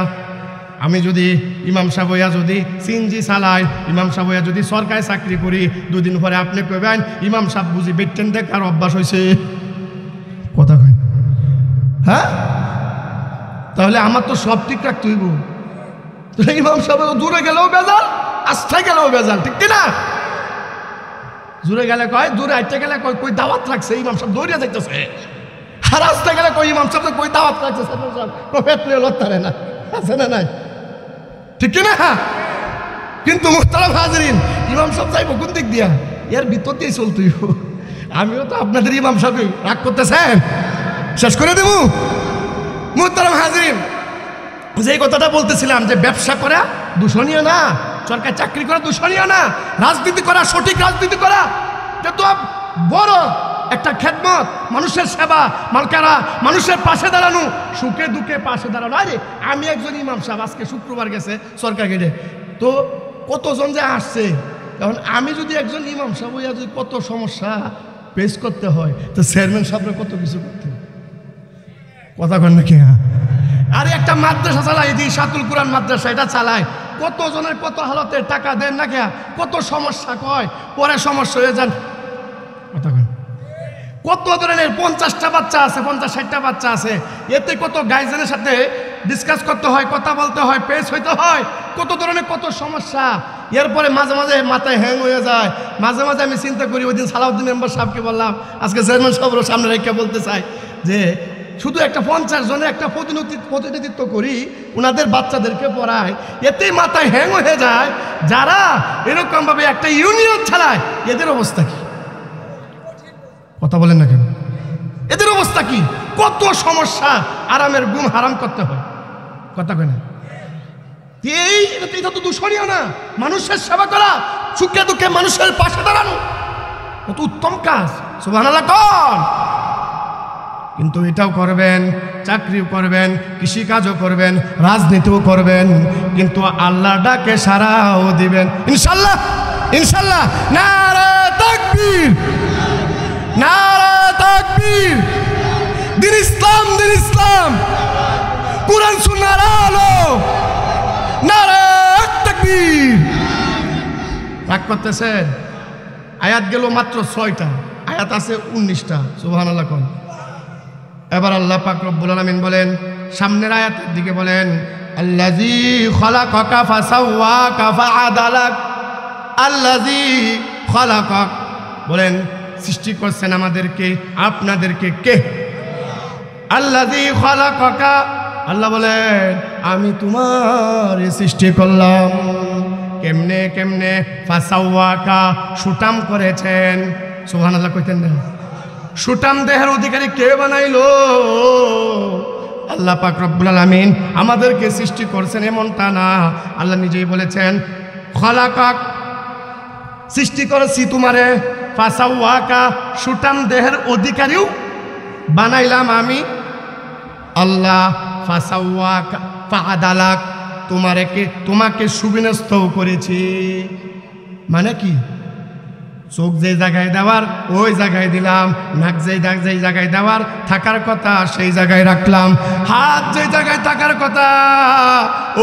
আমি যদি ইমাম সাহেব হইয়া যদি সিনজি চালাই, ইমাম সাহেব হইয়া যদি সরকারি চাকরি করি, 2 দিন পরে আপনি কইবেন ইমাম সাহেব বুঝি বেটেন দেখার অভ্যাস হয়েছে। কথা কয়? হ্যাঁ, তাহলে আমার তো সব ঠিক রাখতে হইব। ইমাম সাহেব দূরে গেলেও বেজাল, আস্থায় গেলেও বেজাল, ঠিক কিনা? দূরে গেলে কয়, দূরে আইতে গেলে কয় কই দাওয়াত রাখছে, ইমাম সাহেব দৌড়িয়া যাইতেছে। আর আস্থায় গেলে কই ইমাম সাহেব কই দাওয়াত রাখছে, প্রফেটলে লড়তারে না, আছে না নাই? ঠিক কিনা? কিন্তু মুহতারাম হাজিরিন, ইমাম সাহেব যাইবো কোন দিক দিয়া? এর ভিতর দিয়েই চলতেই। আমিও তো আপনাদের ইমাম সাহেব রাগ করতেছেন, শেষ করে দেব। মুহতারাম হাজিরিন, যে কথাটা বলতেছিলাম যে ব্যবসা করা দূষণীয় না, সরকারি চাকরি করা দূষণীয় না, রাজনীতি করা, সঠিক রাজনীতি করা এটা তো বড় একটা খেদমত, মানুষের সেবা, মানুষের পাশে দাঁড়ানো, সুখে দুঃখে পাশে দাঁড়ানো। আরে আমি একজন ইমাম সাহেব, আজকে শুক্রবার গেছে সরকার গেটে, তো কতজন যে আসছে, কারণ আমি যদি একজন ইমাম সাহেব হইয়া যদি কত সমস্যা পেশ করতে হয়, তো চেয়ারম্যান সাহেবরা কত কিছু করতে। কথা কন নাকি? আরে একটা মাদ্রাসা চালায়, এই শাতুল কুরআন মাদ্রাসা, এটা চালায়, কতজনের কত হালতে টাকা দেন না, কত সমস্যা কয়, পরে সমস্যা হয়ে যান। কথা কন? কত ধরনের 50টা বাচ্চা আছে, 50-60টা বাচ্চা আছে, এতে কত গার্জিয়ানের সাথে ডিসকাস করতে হয়, কথা বলতে হয়, পেশ হইতে হয়, কত ধরনের কত সমস্যা। এরপরে মাঝে মাঝে মাথায় হ্যাং হয়ে যায়, মাঝে মাঝে আমি চিন্তা করি। ওই দিন সালাউদ্দিন মেম্বার সাহেবকে বললাম, আজকে চেয়ারম্যান সাহেবের সামনে রেখে বলতে চাই যে শুধু একটা 50 জনের একটা প্রতিনিধিত্ব করি, ওনাদের বাচ্চাদেরকে পড়ায়, এতেই মাথায় হ্যাং হয়ে যায়। যারা এরকমভাবে একটা ইউনিয়ন চালায় এদের অবস্থা কি? কথা বলেন না কেন? এদের অবস্থা কি? কত সমস্যা, আরামের ঘুম হারাম করতে হয়। কথা কয় না? এটা তো দূষণীয় না। মানুষের সেবা করা, সুখে দুঃখে মানুষের পাশে দাঁড়ানো কত উত্তম কাজ। সুবহানাল্লাহ কোন? কিন্তু এটাও করবেন, চাকরিও করবেন, কৃষিকাজও করবেন, রাজনীতিও করবেন, কিন্তু আল্লাহ ডাকে সাড়াও দিবেন ইনশাল্লাহ। ইনশাল্লাহ। নারে তাকবীর, নারে তাকবীর। দিন ইসলাম, দিন ইসলাম, কুরআন সুন্নাহর আলো, নারে তাকবীর। রাগ করতেছেন? আয়াত গেল মাত্র 6টা, আয়াত আছে 19টা। সুবহানাল্লাহ কোন? এবার আল্লাহ পাক রব্বুল আলামিন বলেন, সামনের আয়াতের দিকে বলেন, আল্লাযী খালাকাকা ফাসাওয়াকা ফাআদালাক। আল্লাযী খালাকাক, বলেন সৃষ্টি করছেন আমাদেরকে, আপনাদেরকে কে? আল্লাযী খালাকাকা, আল্লাহ বলেন আমি তোমার সৃষ্টি করলাম। কেমনে কেমনে? ফাসাওয়াকা, সুঠাম করেছেন। সুবহানাল্লাহ কইতেন না? সুঠাম দেহের অধিকারী কে বানাইলো? আল্লাহ পাক রব্বুল আলামিন আমাদেরকে সৃষ্টি করছেন এমনটা না। আল্লাহ নিজেই বলেছেন খালাকাক, সৃষ্টি করেছি তোমারে, ফাসাওয়াকা, সুঠাম দেহের অধিকারীও বানাইলাম আমি আল্লাহ। ফাসাওয়াকা ফাআদালাক, তোমাকে সুবিন্যস্তও করেছি। মানে কি? চোখ যে জায়গায় দেওয়ার ওই জায়গায় দিলাম, নাক যেই জায়গায় দেওয়ার থাকার কথা সেই জায়গায় রাখলাম, হাত যে জায়গায় থাকার কথা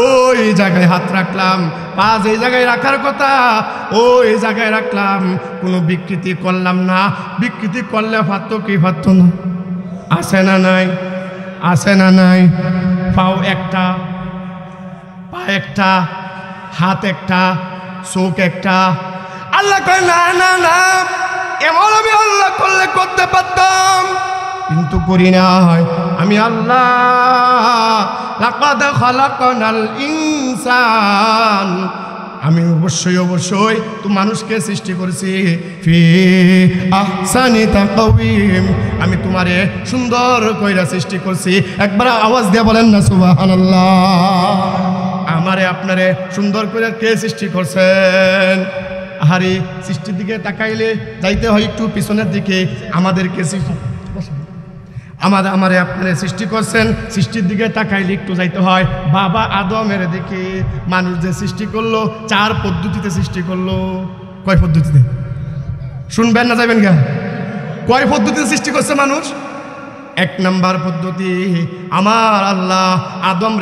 ওই জায়গায় হাত রাখলাম, পা যে জায়গায় রাখার কথা ওই জায়গায় রাখলাম। কোনো বিকৃতি করলাম না। বিকৃতি করলে পারত কি পারত না? আছে না নাই? আছে না নাই? পাও একটা, পা একটা, হাত একটা, চোখ একটা। আল্লাহ কয় না না না, এমন আমি আল্লাহ করলে করতে পারতাম, কিন্তু করি না। আমি আল্লাহ লাকাদ খালাকনাল ইনসান, আমি অবশ্যই অবশ্যই তো মানুষকে সৃষ্টি করেছি ফি আহসানি তাকওয়িম, আমি তোমারে সুন্দর কইরা সৃষ্টি করছি। একবার আওয়াজ দিয়ে বলেন না সুবহানাল্লাহ। আমারে আপনারে সুন্দর করে কে সৃষ্টি করছেন? আহারে, সৃষ্টির দিকে তাকাইলে যাইতে হয় একটু পিছনের দিকে। আমাদেরকে আমারে আপনারা সৃষ্টি করছেন, সৃষ্টির দিকে তাকাইলে একটু যাইতে হয় বাবা আদমের দিকে। মানুষ যে সৃষ্টি করলো 4 পদ্ধতিতে সৃষ্টি করলো। কয় পদ্ধতিতে? শুনবেন না যাবেন গা? কয় পদ্ধতিতে সৃষ্টি করছে মানুষ? 1 নাম্বার পদ্ধতি, আমার আল্লাহ আদম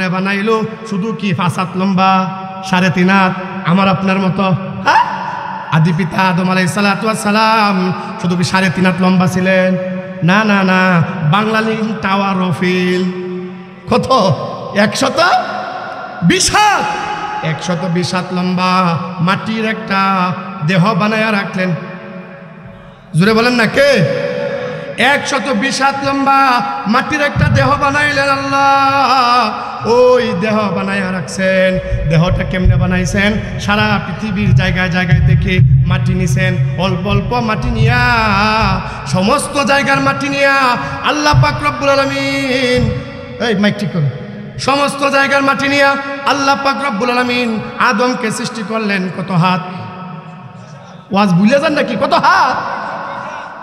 রে বানাইলো শুধু কি 5 হাত লম্বা, 3.5 হাত, আমার আপনার মতো। হ্যাঁ, আদি পিতা আদম আলাইহিস সালাতু ওয়াস সালাম শুধু কি 3.5 হাত লম্বা ছিলেন? না না না, বাংলালিন টাওয়ার অফিল কত? 120 হাত। 120 হাত লম্বা মাটির একটা দেহ বানায়া রাখলেন। জোরে বলেন না কে? 120 হাত লম্বা মাটির একটা দেহ বানাইলেন আল্লাহ। ওই দেহ বানায়া রাখছেন। দেহটা কেমনে বানাইছেন? সারা পৃথিবীর জায়গায় জায়গায় থেকে মাটি নিছেন, অল্প অল্প মাটি নিয়া, সমস্ত জায়গার মাটি নিয়া আল্লাহ পাক রব্বুল আলামিন, এই মাইক ঠিক করুন, সমস্ত জায়গার মাটি নিয়া আল্লাহ পাক রব্বুল আলামিন আদমকে সৃষ্টি করলেন। কত হাত? ওয়াজ ভুলে যান নাকি? কত হাত?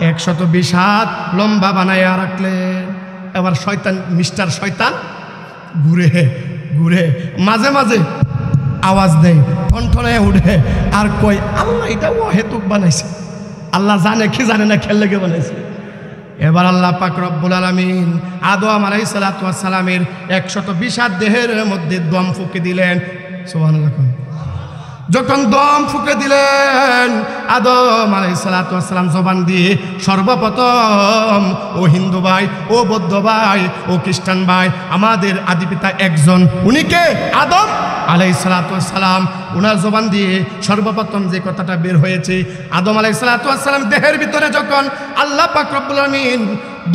120 হাত লম্বা বানায়া রাখলেন। এবার শয়তান, মিস্টার শয়তান ঘুরে ঘুরে মাঝে মাঝে আওয়াজ দেয়, ঠনঠনে উঠে আর কই আল্লাহ এটা অহেতুক বানাইছে। আল্লাহ জানে কি জানে না, খেল লেগে বানাইছে। এবার আল্লাহ পাক রব্বুল আলামিন আদম আলাইহিস সালাতু ওয়াস সালামের 120 হাত দেহের মধ্যে দম ফুঁকে দিলেন। সুবহানাল্লাহ। যখন দম ফুঁকে দিলেন আদম আলাইহিস সালাতু ওয়াস সালাম জবান দিয়ে সর্বপ্রথম ও হিন্দু ভাই, ও বৌদ্ধ ভাই, ও খ্রিস্টান ভাই, আমাদের আদি পিতা একজন, উনি কে? আদম আলাইহিস সালাতু ওয়াস সালাম। ওনার জবান দিয়ে সর্বপ্রথম যে কথাটা বের হয়েছে, আদম আলাইহিস সালাতু ওয়াস সালাম দেহের ভিতরে যখন আল্লাহ পাক রব্বুল আলামিন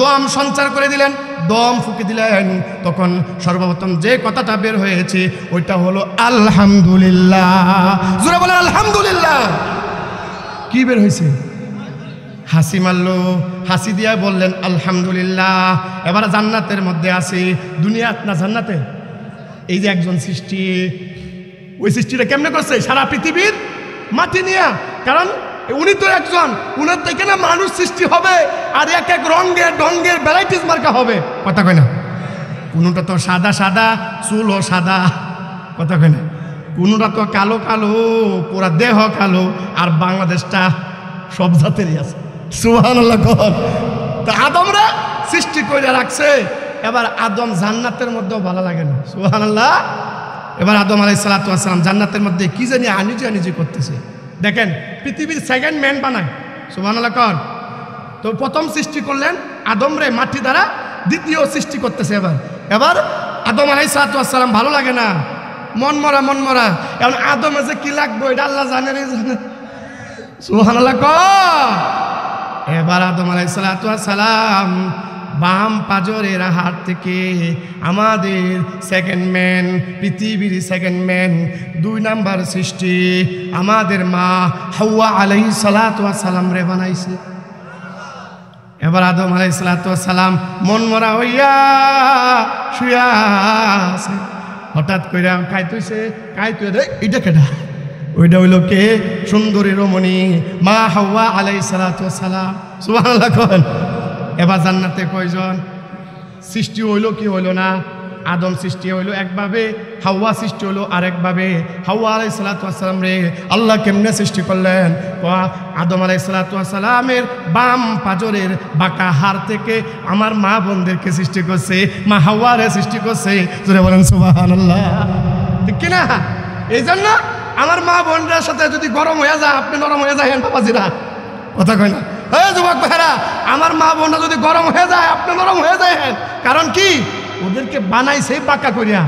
দম সঞ্চার করে দিলেন, দম ফুঁকে দিলেন, তখন সর্বপ্রথম যে কথাটা বের হয়েছে ওইটা হলো আলহামদুলিল্লাহ। জোরে বলেন আলহামদুলিল্লাহ। কি বের হয়েছে? হাসি মারলো, হাসি দিয়া বললেন আলহামদুলিল্লাহ। এবার জান্নাতের মধ্যে আছে, দুনিয়াত না জান্নাতে। এই যে একজন সৃষ্টি, ওই সৃষ্টিটা কেমনে করছে? সারা পৃথিবীর মাটি নিয়ে। কারণ উনি তো একজন, উনার থেকে না মানুষ সৃষ্টি হবে, আর এক এক রঙের ঢঙ্গের ভ্যারাইটিস মার্কা হবে। কথা কয় না? কোনোটা তো সাদা সাদা, চুলও সাদা। কথা কয় না? কোনোটা তো কালো কালো, পুরা দেহ কালো, আর বাংলাদেশটা সব জাতেরই আছে। সুবহানাল্লাহ। তা আদমরা সৃষ্টি করে রাখছে। এবার আদম জান্নাতের মধ্যেও ভালো লাগে না। সুবহানাল্লাহ। এবার আদম আলাইহিস সালাতু ওয়াস সালাম জান্নাতের মধ্যে কি জানি আনিজি করতেছে। দেখেন, পৃথিবীর সেকেন্ড ম্যান বানায়। সুবহানাল্লাহ। তো প্রথম সৃষ্টি করলেন আদম রে মাটি দ্বারা, দ্বিতীয় সৃষ্টি করতেছে। এবার আদম আলাইহিস সালাতু ওয়াস সালাম ভালো লাগে না, মন মরা। এখন আদমে যে কি লাগবে এটা আল্লাহ জানে রে জানে। সুবহানাল্লাহ। এবার আদম আলাইহিস সালাতু ওয়াস সালাম বাম পাজরের হাত থেকে আমাদের সেকেন্ড ম্যান, পৃথিবীর সেকেন্ড ম্যান, 2 নাম্বার সৃষ্টি আমাদের মা হাওয়া আলাইহিস সালাতু ওয়াস সালাম রে বানাইছে। এবার আদম আলাইহিস সালাতু ওয়াস সালাম মন মরা হইয়া শুয়া আছে। হঠাৎ কইরা কাইতেছে, এটা কেডা? ওইটা হইল কে? সুন্দরী রমণী মা হাওয়া আলাইহিস সালাতু ওয়াস সালাম। সুবহানাল্লাহ। এবার জান্নাতে কয়জন সৃষ্টি হইল কি হইল না? আদম সৃষ্টি হইল একভাবে, হাওয়া সৃষ্টি হইল আরেকভাবে। হাওয়া আলাইহিস সালাতু ওয়াস সালাম রে আল্লাহ কেমনে সৃষ্টি করলেন? আদম আলাইহিস সালাতু ওয়াস সালামের বাম পাজরের বাঁকা হাড় থেকে আমার মা বোনদেরকে সৃষ্টি করছে, মা হাওয়ারে সৃষ্টি করছে। জোরে বলেন সুবহানাল্লাহ। ঠিক কিনা? এই জন্য আমার মা বোনদের সাথে যদি গরম হয়ে যায়, আপনি নরম হয়ে যায় বাবাজিরা। কথা কয় না? যুবক ভাইরা, আমার মা বোনরা যদি গরম হয়ে যায়, আপনি নরম হয়ে যায়। কারণ কি? ওদেরকে বানাইছে পাকা করিয়া।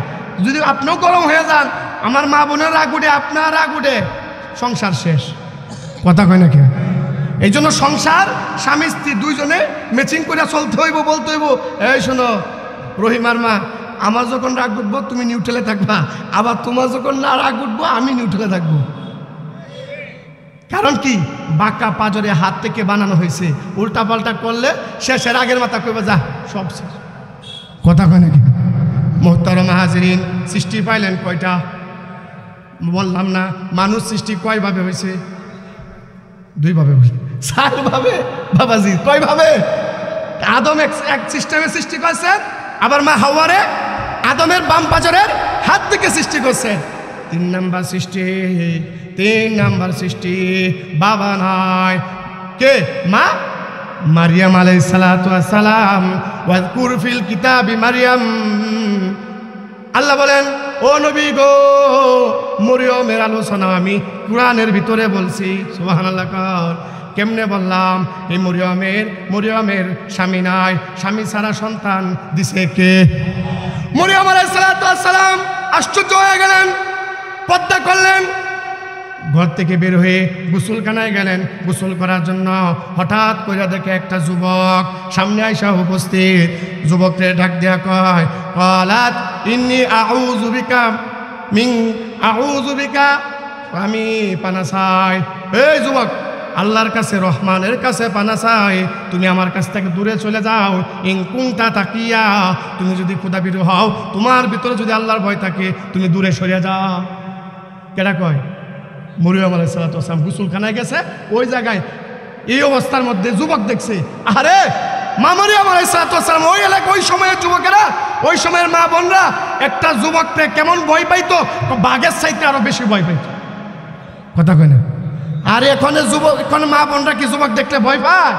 যদি আপনিও গরম হয়ে যান, আমার মা বোনের রাগ উঠে, আপনার রাগ উঠে, সংসার শেষ। কথা কয় না? কে? এই জন্য সংসার স্বামী স্ত্রী দুইজনে ম্যাচিং করে চলতে হইব, বলতে হইব, এই শোনো রহিমার মা, আমার যখন রাগ উঠবো তুমি নিউট্রালে থাকবা, আবার তোমার যখন না রাগ উঠবো আমি নিউট্রালে থাকবো। কারণ কি? বাঁকা পাজরে হাত থেকে বানানো হয়েছে, উল্টা পাল্টা করলে শেষের আগের মাথা কইবা যা সব শেষ। কথা কয় নাকি? মুহতারাম হাজিরিন, সৃষ্টি পাইলেন কয়টা? বললাম না, মানুষ সৃষ্টি কয়ভাবে হয়েছে? 2 ভাবে, 4 ভাবে। বাবাজি কয় ভাবে? আদম এক সিস্টেমে সৃষ্টি করছেন, আবার মা হাওয়ারে আদমের বাম পাজরের হাত থেকে সৃষ্টি করছেন। 3 নাম্বার সৃষ্টি বাবা নয়, কে? মা মারিয়াম আলাইহিস সালাতু ওয়াস সালাম। ওয়াজকুর ফিল কিতাবি মারিয়াম। আল্লাহ বলেন, ও নবী গো, মরিয়মের আলোচনা আমি কোরআনের ভিতরে বলছি। সুবহানাল্লাহ। কেমনে বললাম? এই মরিয়মের স্বামী নাই, স্বামী ছাড়া সন্তান দিছে কে? মরিয়ম আলাইহিস সালাতু ওয়াস সালাম আশ্চর্য হয়ে গেলেন, পর্দা করলেন, ঘর থেকে বের হয়ে গোসলখানায় গেলেন গোসল করার জন্য। হঠাৎ করে দেখে একটা যুবক সামনে আইসা উপস্থিত। যুবককে ডাক দেয়া কয়, ক্বালাত ইন্নী আউযু বিকা, আমি পানা চাই। এই যুবক, আল্লাহর কাছে, রহমানের কাছে পানা চাই, তুমি আমার কাছ থেকে দূরে চলে যাও। ইন কুনতা তাকিয়া, তুমি যদি খোদাভীরু হও, তোমার ভিতরে যদি আল্লাহর ভয় থাকে, তুমি দূরে সরে যাও। কেডা কয়? মরিয়ম আলাইহিস সালাতু ওয়াস সালাম গোসলখানায় গেছে, ওই জায়গায় এই অবস্থার মধ্যে যুবক দেখছে। আরে মা মরিয়ম আলাইহিস সালাতু ওয়াস সালাম, ওই এলাকা, ওই সময়ের যুবকেরা, ওই সময়ের মা বোনরা একটা যুবককে কেমন ভয় পাইতো? বাঘের চাইতে আরো বেশি ভয় পাইতো। কথা কয় না? আর এখন মা বোনরা কি যুবক দেখলে ভয় পায়?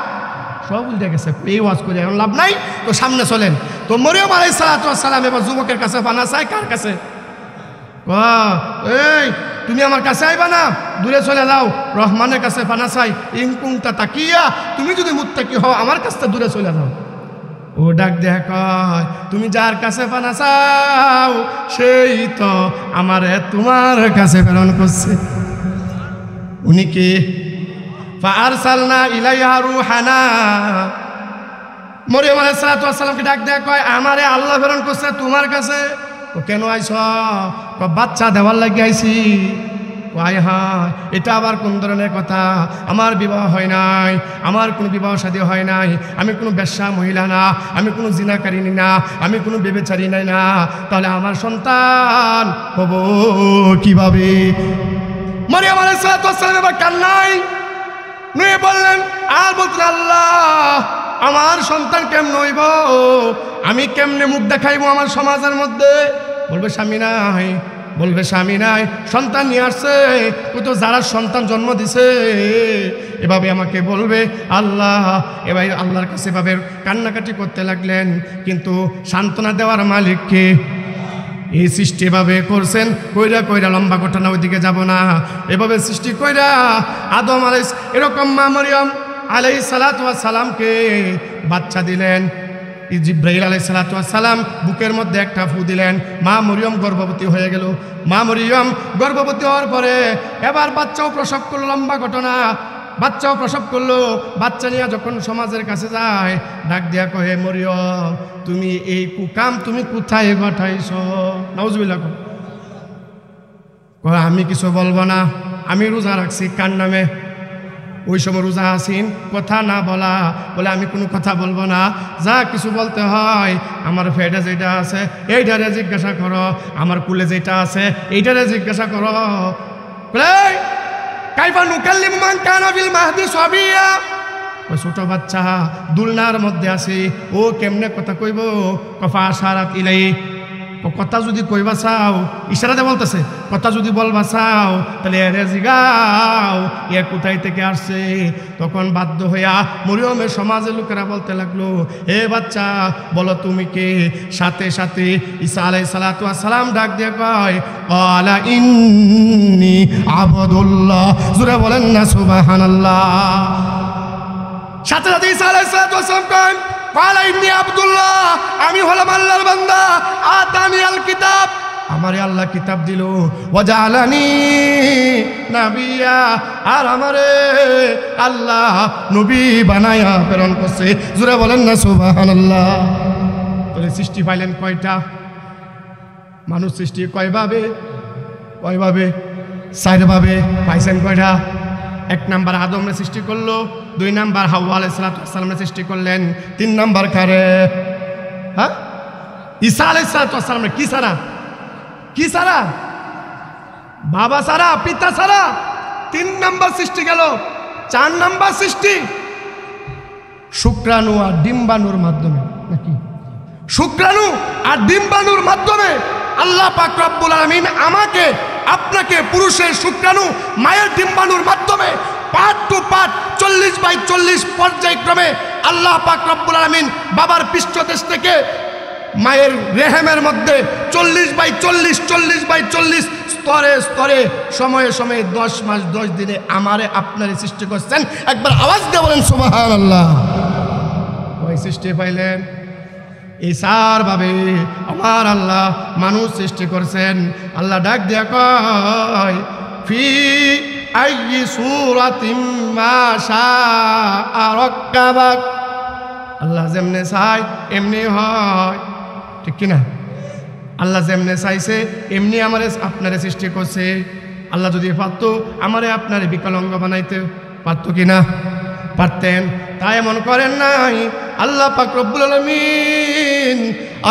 সব উল্টে গেছে। এই ওয়াজ করে এখন লাভ নাই, তো সামনে চলেন। তো মরিয়ম আলাইহিস সালাতু ওয়াস সালাম এবার যুবকের কাছে পানা চায়। কার কাছে? এই তুমি আমার কাছে আইবা না, দূরে চলে যাও। রহমানের কাছে পানা চাই, ইনকুমটা তাকিয়া, তুমি যদি মুত্তাকি হও আমার কাছে দূরে চলে যাও। ও ডাক দেয়া কয়, তুমি যার কাছে পানা চাও সেই তো আমারে তোমার কাছে প্রেরণ করছে। উনি কে? ফাআরসালনা ইলাইহা রূহানা। মরিয়ম আলাইহিস সালাতু ওয়াস সালামকে ডাক দেয়া কয়, আমারে আল্লাহ প্রেরণ করছে তোমার কাছে। ও কেন আইছ? বাচ্চা দেওয়ার লাগি আইছি। কয় হ্যাঁ, এটা আবার কোন ধরনের কথা? আমার বিবাহ হয় নাই, আমার কোনো বিবাহ শাদী হয় নাই, আমি কোনো বেশ্যা মহিলা না, আমি কোনো জিনাকারিনী না, আমি কোনো বেবেচারী নাই না, তাহলে আমার সন্তান হব কিভাবে? মরিয়ম আলাইহিস সালাতু ওয়াস সালাম এবার কান্নাই নুয়ে বললেন আর বলতেন, আল্লাহ আমার সন্তান কেমন হইব? আমি কেমনে মুখ দেখাইবো আমার সমাজের মধ্যে? বলবে স্বামী নাই, বলবে স্বামী নাই, সন্তান নিয়ে আসছে, ও তো যারা সন্তান জন্ম দিছে এভাবে আমাকে বলবে। আল্লাহ এবার আল্লাহর কাছে এভাবে কান্নাকাটি করতে লাগলেন। কিন্তু সান্ত্বনা দেওয়ার মালিককে এই সৃষ্টি এভাবে করছেন। কইরা কইরা লম্বা ঘটনা ওইদিকে যাব না, এভাবে সৃষ্টি কইরা আদম আলাইহিস এরকম মা মরিয়ম আলাইহিস সালাতু ওয়াস সালামকে বাচ্চা দিলেন। জিব্রাইল আলাইহিস সালাতু ওয়াস সালাম বুকের মধ্যে একটা ফু দিলেন, মা মরিয়ম গর্ভবতী হয়ে গেল। মা মরিয়ম গর্ভবতী হওয়ার পরে এবার বাচ্চাও প্রসব করলো। লম্বা ঘটনা, বাচ্চাও প্রসব করলো। বাচ্চা নিয়ে যখন সমাজের কাছে যায়, ডাক দিয়া কহে, মরিয়ম তুমি এই কুকাম তুমি কোথায় ঘটাইছ? নাউজুবিল্লাহ। কয় আমি কিছু বলবো না, আমি রোজা রাখছি। কার নামে? ওই সময় রোজা আসিন, কথা না বলা। বলে আমি কোনো কথা বলবো না, যা কিছু বলতে হয় আমার পেটে যেটা আছে এইটারে জিজ্ঞাসা করো, আমার কুলে যেটা আছে এইটারে জিজ্ঞাসা করো। কাইফা নুকাল্লিমু মান কানা ফিল মাহদি সাবিয়া। ওই ছোট বাচ্চা দুলনার মধ্যে আছে, ও কেমনে কথা কইব? কফা আশারাত ইলাই, কথা যদি কইবা চাও, ইশারাতে বলতেছে, কথা যদি বলবা চাও তাহলে এরে জিগাও এ কোথায় থেকে আসছে। তখন বাধ্য হইয়া মরিয়মের সমাজের লোকেরা বলতে লাগলো, হে বাচ্চা বলো তুমি কে? সাথে সাথে ঈসা আলাইহিস সালাতু ওয়াস সালাম ডাক দিয়ে কয়, ক্বালা ইন্নী আবদুল্লাহ। জোরে বলেন না সুবহানাল্লাহ। সাথে সাথে ঈসা আলাইহিস সালাতু ওয়াস সালাম কয়, ক্বালা ইন্নী আবদুল্লাহ, আমি হলাম আল্লাহর বান্দা। আতানি আল কিতাব, আমারে আল্লাহ কিতাব দিল। ওয়াজালানি নাবিয়া, আর আমারে আল্লাহ নবী বানায়া প্রেরণ করছে। জোরে বলেন না সুবহানাল্লাহ। তাহলে সৃষ্টি পাইলেন কয়টা? মানুষ সৃষ্টি কয়ভাবে? কয়ভাবে? চারভাবে। পাইছেন কয়টা? এক নাম্বার আদমরে সৃষ্টি করলো, 2 নাম্বার হাওয়া আলাইহিস সালাতু ওয়াস সালামরে সৃষ্টি করলেন, 3 নাম্বার কারে? হ্যাঁ, ঈসা আলাইহিস সালাতু ওয়াস সালামরে কি ছাড়া? কি ছাড়া? বাবা ছাড়া, পিতা ছাড়া 3 নাম্বার সৃষ্টি গেল। 4 নাম্বার সৃষ্টি শুক্রাণু আর ডিম্বাণুর মাধ্যমে। নাকি শুক্রাণু আর ডিম্বাণুর মাধ্যমে আল্লাহ পাক রব্বুল আলামিন আমাকে আপনাকে পুরুষের শুক্রাণু মায়ের ডিম্বাণুর মাধ্যমে পার্ট টু পার্ট 40/40 পর্যায়ক্রমে আল্লাহ পাক রব্বুল আলামিন বাবার পৃষ্ঠদেশ থেকে মায়ের রেহেমের মধ্যে 40/40 স্তরে স্তরে সময়ে সময়ে 10 মাস 10 দিনে আমারে আপনারে সৃষ্টি করছেন। একবার আওয়াজ দিয়ে বলেন সুবহানাল্লাহ। ওই সৃষ্টি পাইলেন এই 4 ভাবে আমার আল্লাহ মানুষ সৃষ্টি করছেন। আল্লাহ ডাক দিয়া কয়, ফি আইয়ি সূরাতিম মা শাআ রাক্কাবাক। আল্লাহ যেমনে চায় এমনি হয়, ঠিক কিনা? আল্লাহ যেমনে চাইছে এমনি আমারে আপনারে সৃষ্টি করছে। আল্লাহ যদি পারতো আমারে আপনারে বিকলাঙ্গ বানাইতে পারতো কিনা? পারতেন। তাই এমন করেন নাই। আল্লাহ পাক রব্বুল আলামিন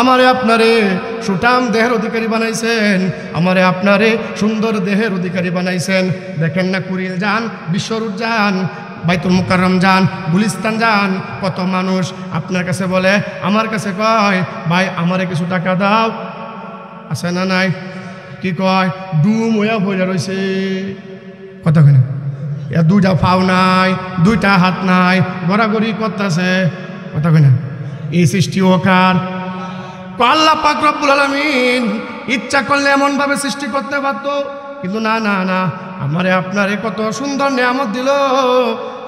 আমারে আপনারে সুঠাম দেহের অধিকারী বানাইছেন, আমারে আপনারে সুন্দর দেহের অধিকারী বানাইছেন। দেখেন না, কুড়িল যান, বিশ্বরূপ যান, বাইতুল মুকাররম যান, গুলিস্তান যান, কত মানুষ আপনার কাছে বলে, আমার কাছে কয়, ভাই আমারে কিছু টাকা দাও। আছে না নাই? কি কয়? ডুম হইয়া ভইয়া রয়েছে। কথা কেন? এ 2টা পাও নাই, 2টা হাত নাই, গড়াগড়ি করতেছে। কথা কেন? এই সৃষ্টি ওকার আল্লাহ পাক রব্বুল আলামিন ইচ্ছা করলে এমন ভাবে সৃষ্টি করতে পারতো কিন্তু না না না, আমারে আপনারে কত সুন্দর নিয়ামত দিল।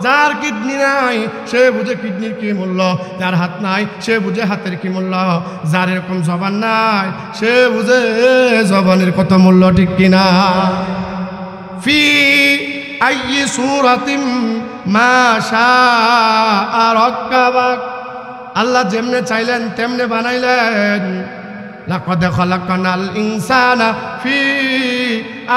যার কিডনি নাই সে বুঝে কিডনির কি মূল্য, যার হাত নাই সে বুঝে হাতের কি মূল্য, যার এরকম জবান নাই সে বুঝে জবানের কত মূল্য, ঠিক কিনা? ফি আইয়ি সূরাতিম মা শাআ রাক্কাবাক, আল্লাহ যেমনে চাইলেন তেমনে বানাইলেন। লাকাদ খালাকনাল ইনসানা ফি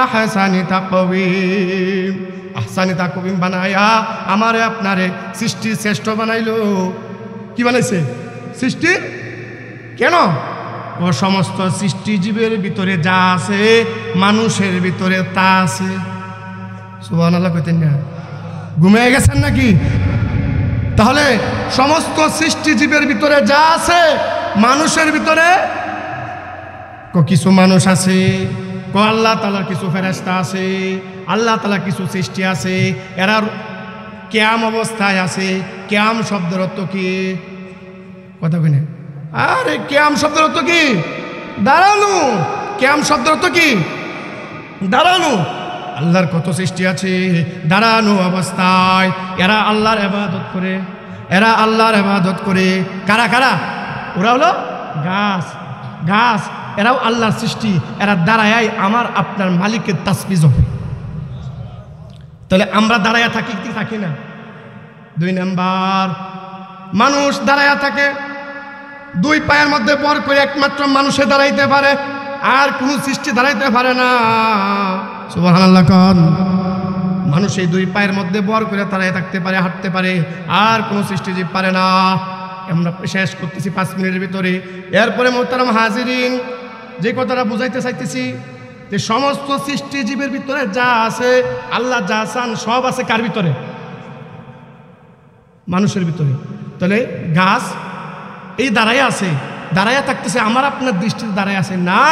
আহসানি তাকওয়িম, আহসানি তাকওয়িম বানায়া আমারে আপনারে সৃষ্টির শ্রেষ্ঠ বানাইলো। কি বানাইছে? সৃষ্টি। কেন? ও সমস্ত সৃষ্টিজীবের ভিতরে যা আছে মানুষের ভিতরে তা আছে। সুবহানাল্লাহ কইতেন না? ঘুমিয়ে গেছেন নাকি? তাহলে সমস্ত সৃষ্টিজীবের ভিতরে যা আছে মানুষের ভিতরে কিছু মানুষ আছে, আল্লাহ তাআলার কিছু ফেরেশতা আছে, আল্লাহ তাআলার কিছু সৃষ্টি আছে, এরা কিয়াম অবস্থায় আছে। কিয়াম শব্দের অর্থ কি? কথা কই না? আরে কিয়াম শব্দের অর্থ কি? দাঁড়ানো। কিয়াম শব্দের অর্থ কি? দাঁড়ানো। আল্লাহর কত সৃষ্টি আছে, দাঁড়ানো অবস্থায় এরা আল্লাহর ইবাদত করে, এরা আল্লাহর ইবাদত করে। কারা কারা? ওরা হলো গাছ, গাছ এরাও আল্লাহর সৃষ্টি, এরা দাঁড়ায় আমার আপনার মালিকের তাসবিহ হবে। তাহলে আমরা দাঁড়ায়া থাকি কি থাকি না? 2 নাম্বার, মানুষ দাঁড়ায়া থাকে, 2 পায়ের মধ্যে ভর করে একমাত্র মানুষে দাঁড়াইতে পারে, আর কোন সৃষ্টি দাঁড়াইতে পারে না। সুবহানাল্লাহ কোন? মানুষ এই 2 পায়ের মধ্যে ভর করে দাঁড়ায় থাকতে পারে, হাঁটতে পারে, আর কোন সৃষ্টিজীব পারে না। আমরা শেষ করতেছি 5 মিনিটের ভিতরে। এরপরে মোহতারাম হাজিরিন, যে কথাটা বুঝাইতে চাইতেছি যে সমস্ত সৃষ্টিজীবের ভিতরে যা আছে আল্লাহ যা চান সব আছে কার ভিতরে? মানুষের ভিতরে। তাহলে গাছ এই দাঁড়াইয়া আছে, দাঁড়াইয়া থাকতেছে আমার আপনার দৃষ্টিতে দাঁড়ায় আছে না,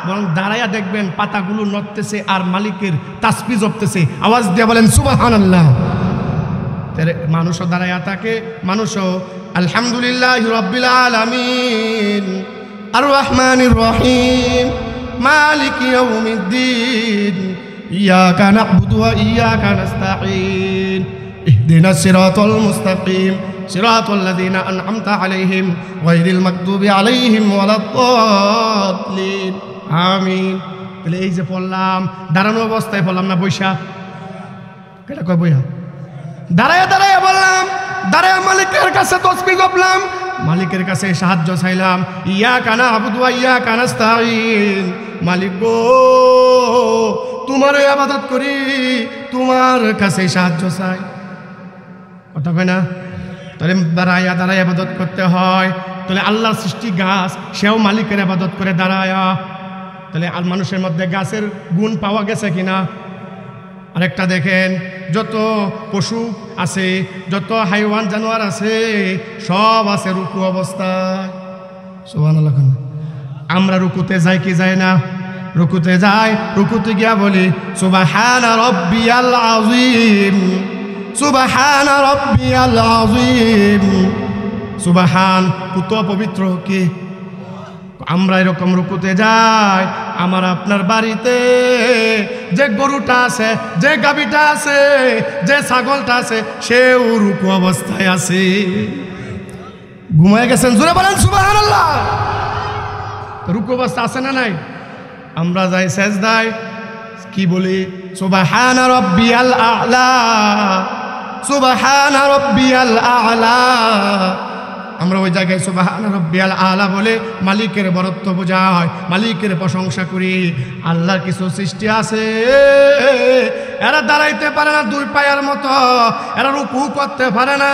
বরং দাঁড়াইয়া দেখবেন পাতাগুলো নড়তেছে আর মালিকের তাসবিহ জপতেছে। আওয়াজ দিয়ে বলেন সুবহানাল্লাহ। তাহলে মানুষও দাঁড়াইয়া থাকে, মানুষও আলহামদুলিল্লাহি রাব্বিল আলামিন আর রহমানির রহিম মালিকি ইয়াউমিদ্দিন ইয়াকা না'বুদু ওয়া ইয়াকা নাস্তাঈন ইহদিনাস সিরাতাল মুস্তাকিম সিরাতাল লাযিনা আন'আমতা আলাইহিম গায়রিল মাগদুবি আলাইহিম ওয়ালাদ-দাল্লিন আমিন। তাহলে এই যে পড়লাম, দাঁড়ানো অবস্থায় বললাম না বৈশা? কেটা কয় বইয়া? দাঁড়ায়া দাঁড়ায়া বললাম, দাঁড়ায়া মালিকের কাছে তাসবিহ জপলাম, মালিকের কাছে সাহায্য চাইলাম। ইয়াকা না'বুদু ওয়া ইয়াকা নাস্তাঈন, মালিক গো তোমার ইবাদত করি, তোমার কাছে সাহায্য চাই। কথা কয় না? তাহলে দাঁড়ায়া দাঁড়ায়া ইবাদত করতে হয়। তাহলে আল্লাহর সৃষ্টি গাছ, সেও মালিকের ইবাদত করে দাঁড়ায়া। তাহলে আর মানুষের মধ্যে গাছের গুণ পাওয়া গেছে কিনা? আরেকটা দেখেন, যত পশু আছে, যত হাইওয়ান জানোয়ার আছে, সব আছে রুকু অবস্থায়। সুবহানাল্লাহ। আমরা রুকুতে যাই কি যাই না? রুকুতে যাই, রুকুতে গিয়া বলি সুবহানা রাব্বিয়াল আযীম, সুবহানা রাব্বিয়াল আযীম। সুবহান কত পবিত্র কি! আমরা এরকম রুকুতে যাই, আমার আপনার বাড়িতে যে গরুটা আছে, যে গাভীটা আছে, যে ছাগলটা আছে, সেও রুকু অবস্থায় আছে। ঘুমায় গেছেন? জোরে বলেন সুবহানাল্লাহ। রুকু অবস্থা আছে না নাই? আমরা যাই সেজদায়, কি বলি? সুবহানা রাব্বিয়াল আ'লা, সুবহানা রাব্বিয়াল আ'লা। আমরা ওই জায়গায় সুবহানা রাব্বিয়াল আ'লা বলে মালিকের বরত্ব বোঝায়, মালিকের প্রশংসা করি। আল্লাহর কিছু সৃষ্টি আছে, এরা দাঁড়াইতে পারে না 2 পায়ের মতো, এরা রুকু করতে পারে না,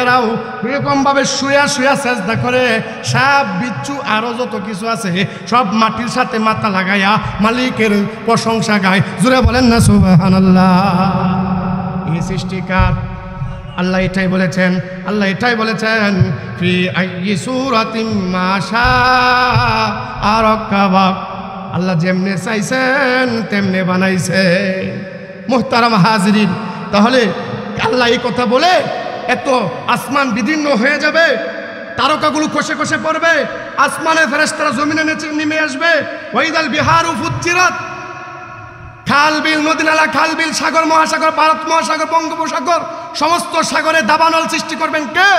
এরাও এরকম ভাবে শুয়া শুয়া সেজদা করে। সাপ বিচ্ছু আরো যত কিছু আছে সব মাটির সাথে মাথা লাগাইয়া মালিকের প্রশংসা গায়। জোরে বলেন না সুবহানাল্লাহ। এই সৃষ্টিকার আল্লাহ এটাই বলেছেন, আল্লাহ এটাই বলেছেন ফি আইয়ি সূরাতিম মা শাআ রাক্কাবাক। আল্লাহ যেমনে চাইছেন তেমনে বানাইছে। মুহতারাম হাজিরিন, তাহলে আল্লাহ এই কথা বলে এত আসমান বিদীর্ণ হয়ে যাবে, তারকাগুলো খসে খসে পড়বে, আসমানে ফেরেশতারা জমিনে নেমে আসবে। ওয়াইদাল বিহারু ফুজ্জিরাত, খাল বিল নদী নালা খাল বিল সাগর মহাসাগর ভারত মহাসাগর বঙ্গোপসাগর সমস্ত সাগরে দাবানল সৃষ্টি করবেন কে?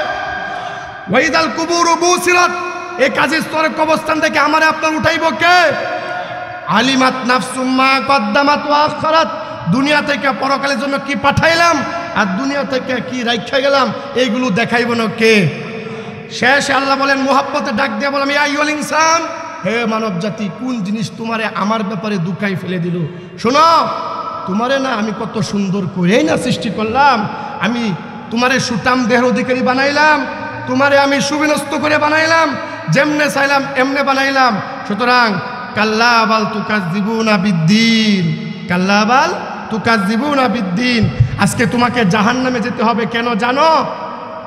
ওয়াইদাল কুবুর বুসিরাত, এই কাজী স্তরে কবরস্থান থেকে আমারে আপনার উঠাইব কে? আলিমাত নাফসুম মা কদ্দামাত ওয়া আখরাত, দুনিয়া থেকে পরকালের জন্য কি পাঠাইলাম আর দুনিয়া থেকে কি রাইখা গেলাম এইগুলো দেখাইব না কে? শেষে আল্লাহ বলেন মুহাব্বতে ডাক দিয়ে বললাম ইয়া আইয়ুল ইনসান, হে মানব জাতি, কোন জিনিস তোমারে আমার ব্যাপারে দুকাই ফেলে দিল? শোনো, তোমারে না আমি কত সুন্দর করেই না সৃষ্টি করলাম, আমি তোমারে সুটাম দেহের অধিকারী বানাইলাম, তোমারে আমি সুবিন্যস্ত করে বানাইলাম, যেমনে চাইলাম এমনে বানাইলাম। সুতরাং কাল্লা বাল তুকাজ্জিবুনা বিদ্দিন, কাল্লা বাল তুকাজ্জিবুনা বিদ্দিন, আজকে তোমাকে জাহান্নামে যেতে হবে। কেন জানো?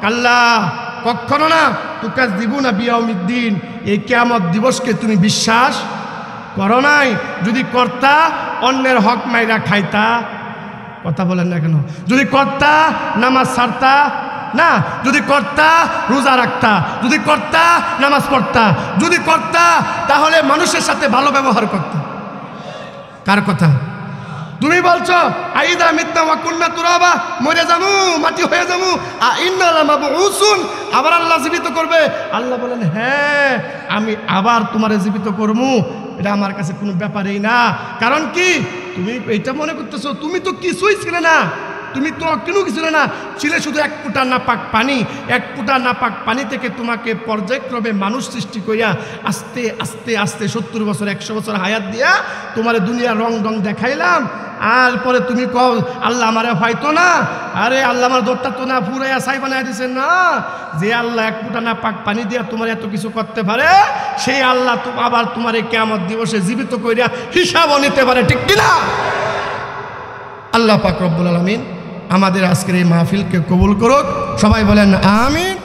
কাল্লা, কখনো না, তুকাজ্জিবুনা বিয়াউমিদ্দিন, এই কিয়ামত দিবসকে তুমি বিশ্বাস করো নাই। যদি করতা অন্যের হক মাইরা খাইতা, কথা বলেন না কেন? যদি করতা নামাজ ছাড়তা না, যদি করতা রোজা রাখতা, যদি করতা নামাজ পড়তা, যদি করতা তাহলে মানুষের সাথে ভালো ব্যবহার করতা। কার কথা? তুমি বলছো আইদা মিথ্যা ওয়া কুন্না তুরাবা, মরে যামু, মাটি হয়ে যামু, ইন্না লামাবউসুন, আবার আল্লাহ জীবিত করবে। আল্লাহ বলেন হ্যাঁ, আমি আবার তোমারে জীবিত করবো, এটা আমার কাছে কোনো ব্যাপারই না। কারণ কি? তুমি এইটা মনে করতেছো তুমি তো কিছুই ছিলে না, তুমি তো কোনো কিছু না, ছিলে শুধু এক ফুটা নাপাক পানি। এক ফুটা নাপাক পানি থেকে তোমাকে পর্যায়ক্রমে মানুষ সৃষ্টি করিয়া আস্তে আস্তে আস্তে 70 বছর 100 বছর হায়াত দিয়া তোমার দুনিয়ার রং রং দেখাইলাম। আর পরে তুমি কও আল্লাহ আমারে হয়তো না, আরে আল্লাহ আমার দরটা তো না পুরাইয়া ছাই বানাই দিছে না। যে আল্লাহ এক ফুটা নাপাক পানি দিয়া তোমার এত কিছু করতে পারে, সেই আল্লাহ তো আবার তোমার কিয়ামত দিবসে জীবিত করিয়া হিসাবও নিতে পারে, ঠিক কিনা? আল্লাহ পাক রব্বুল আলামিন আমাদের আজকের এই মাহফিলকে কবুল করুক। সবাই বলেন আমিন।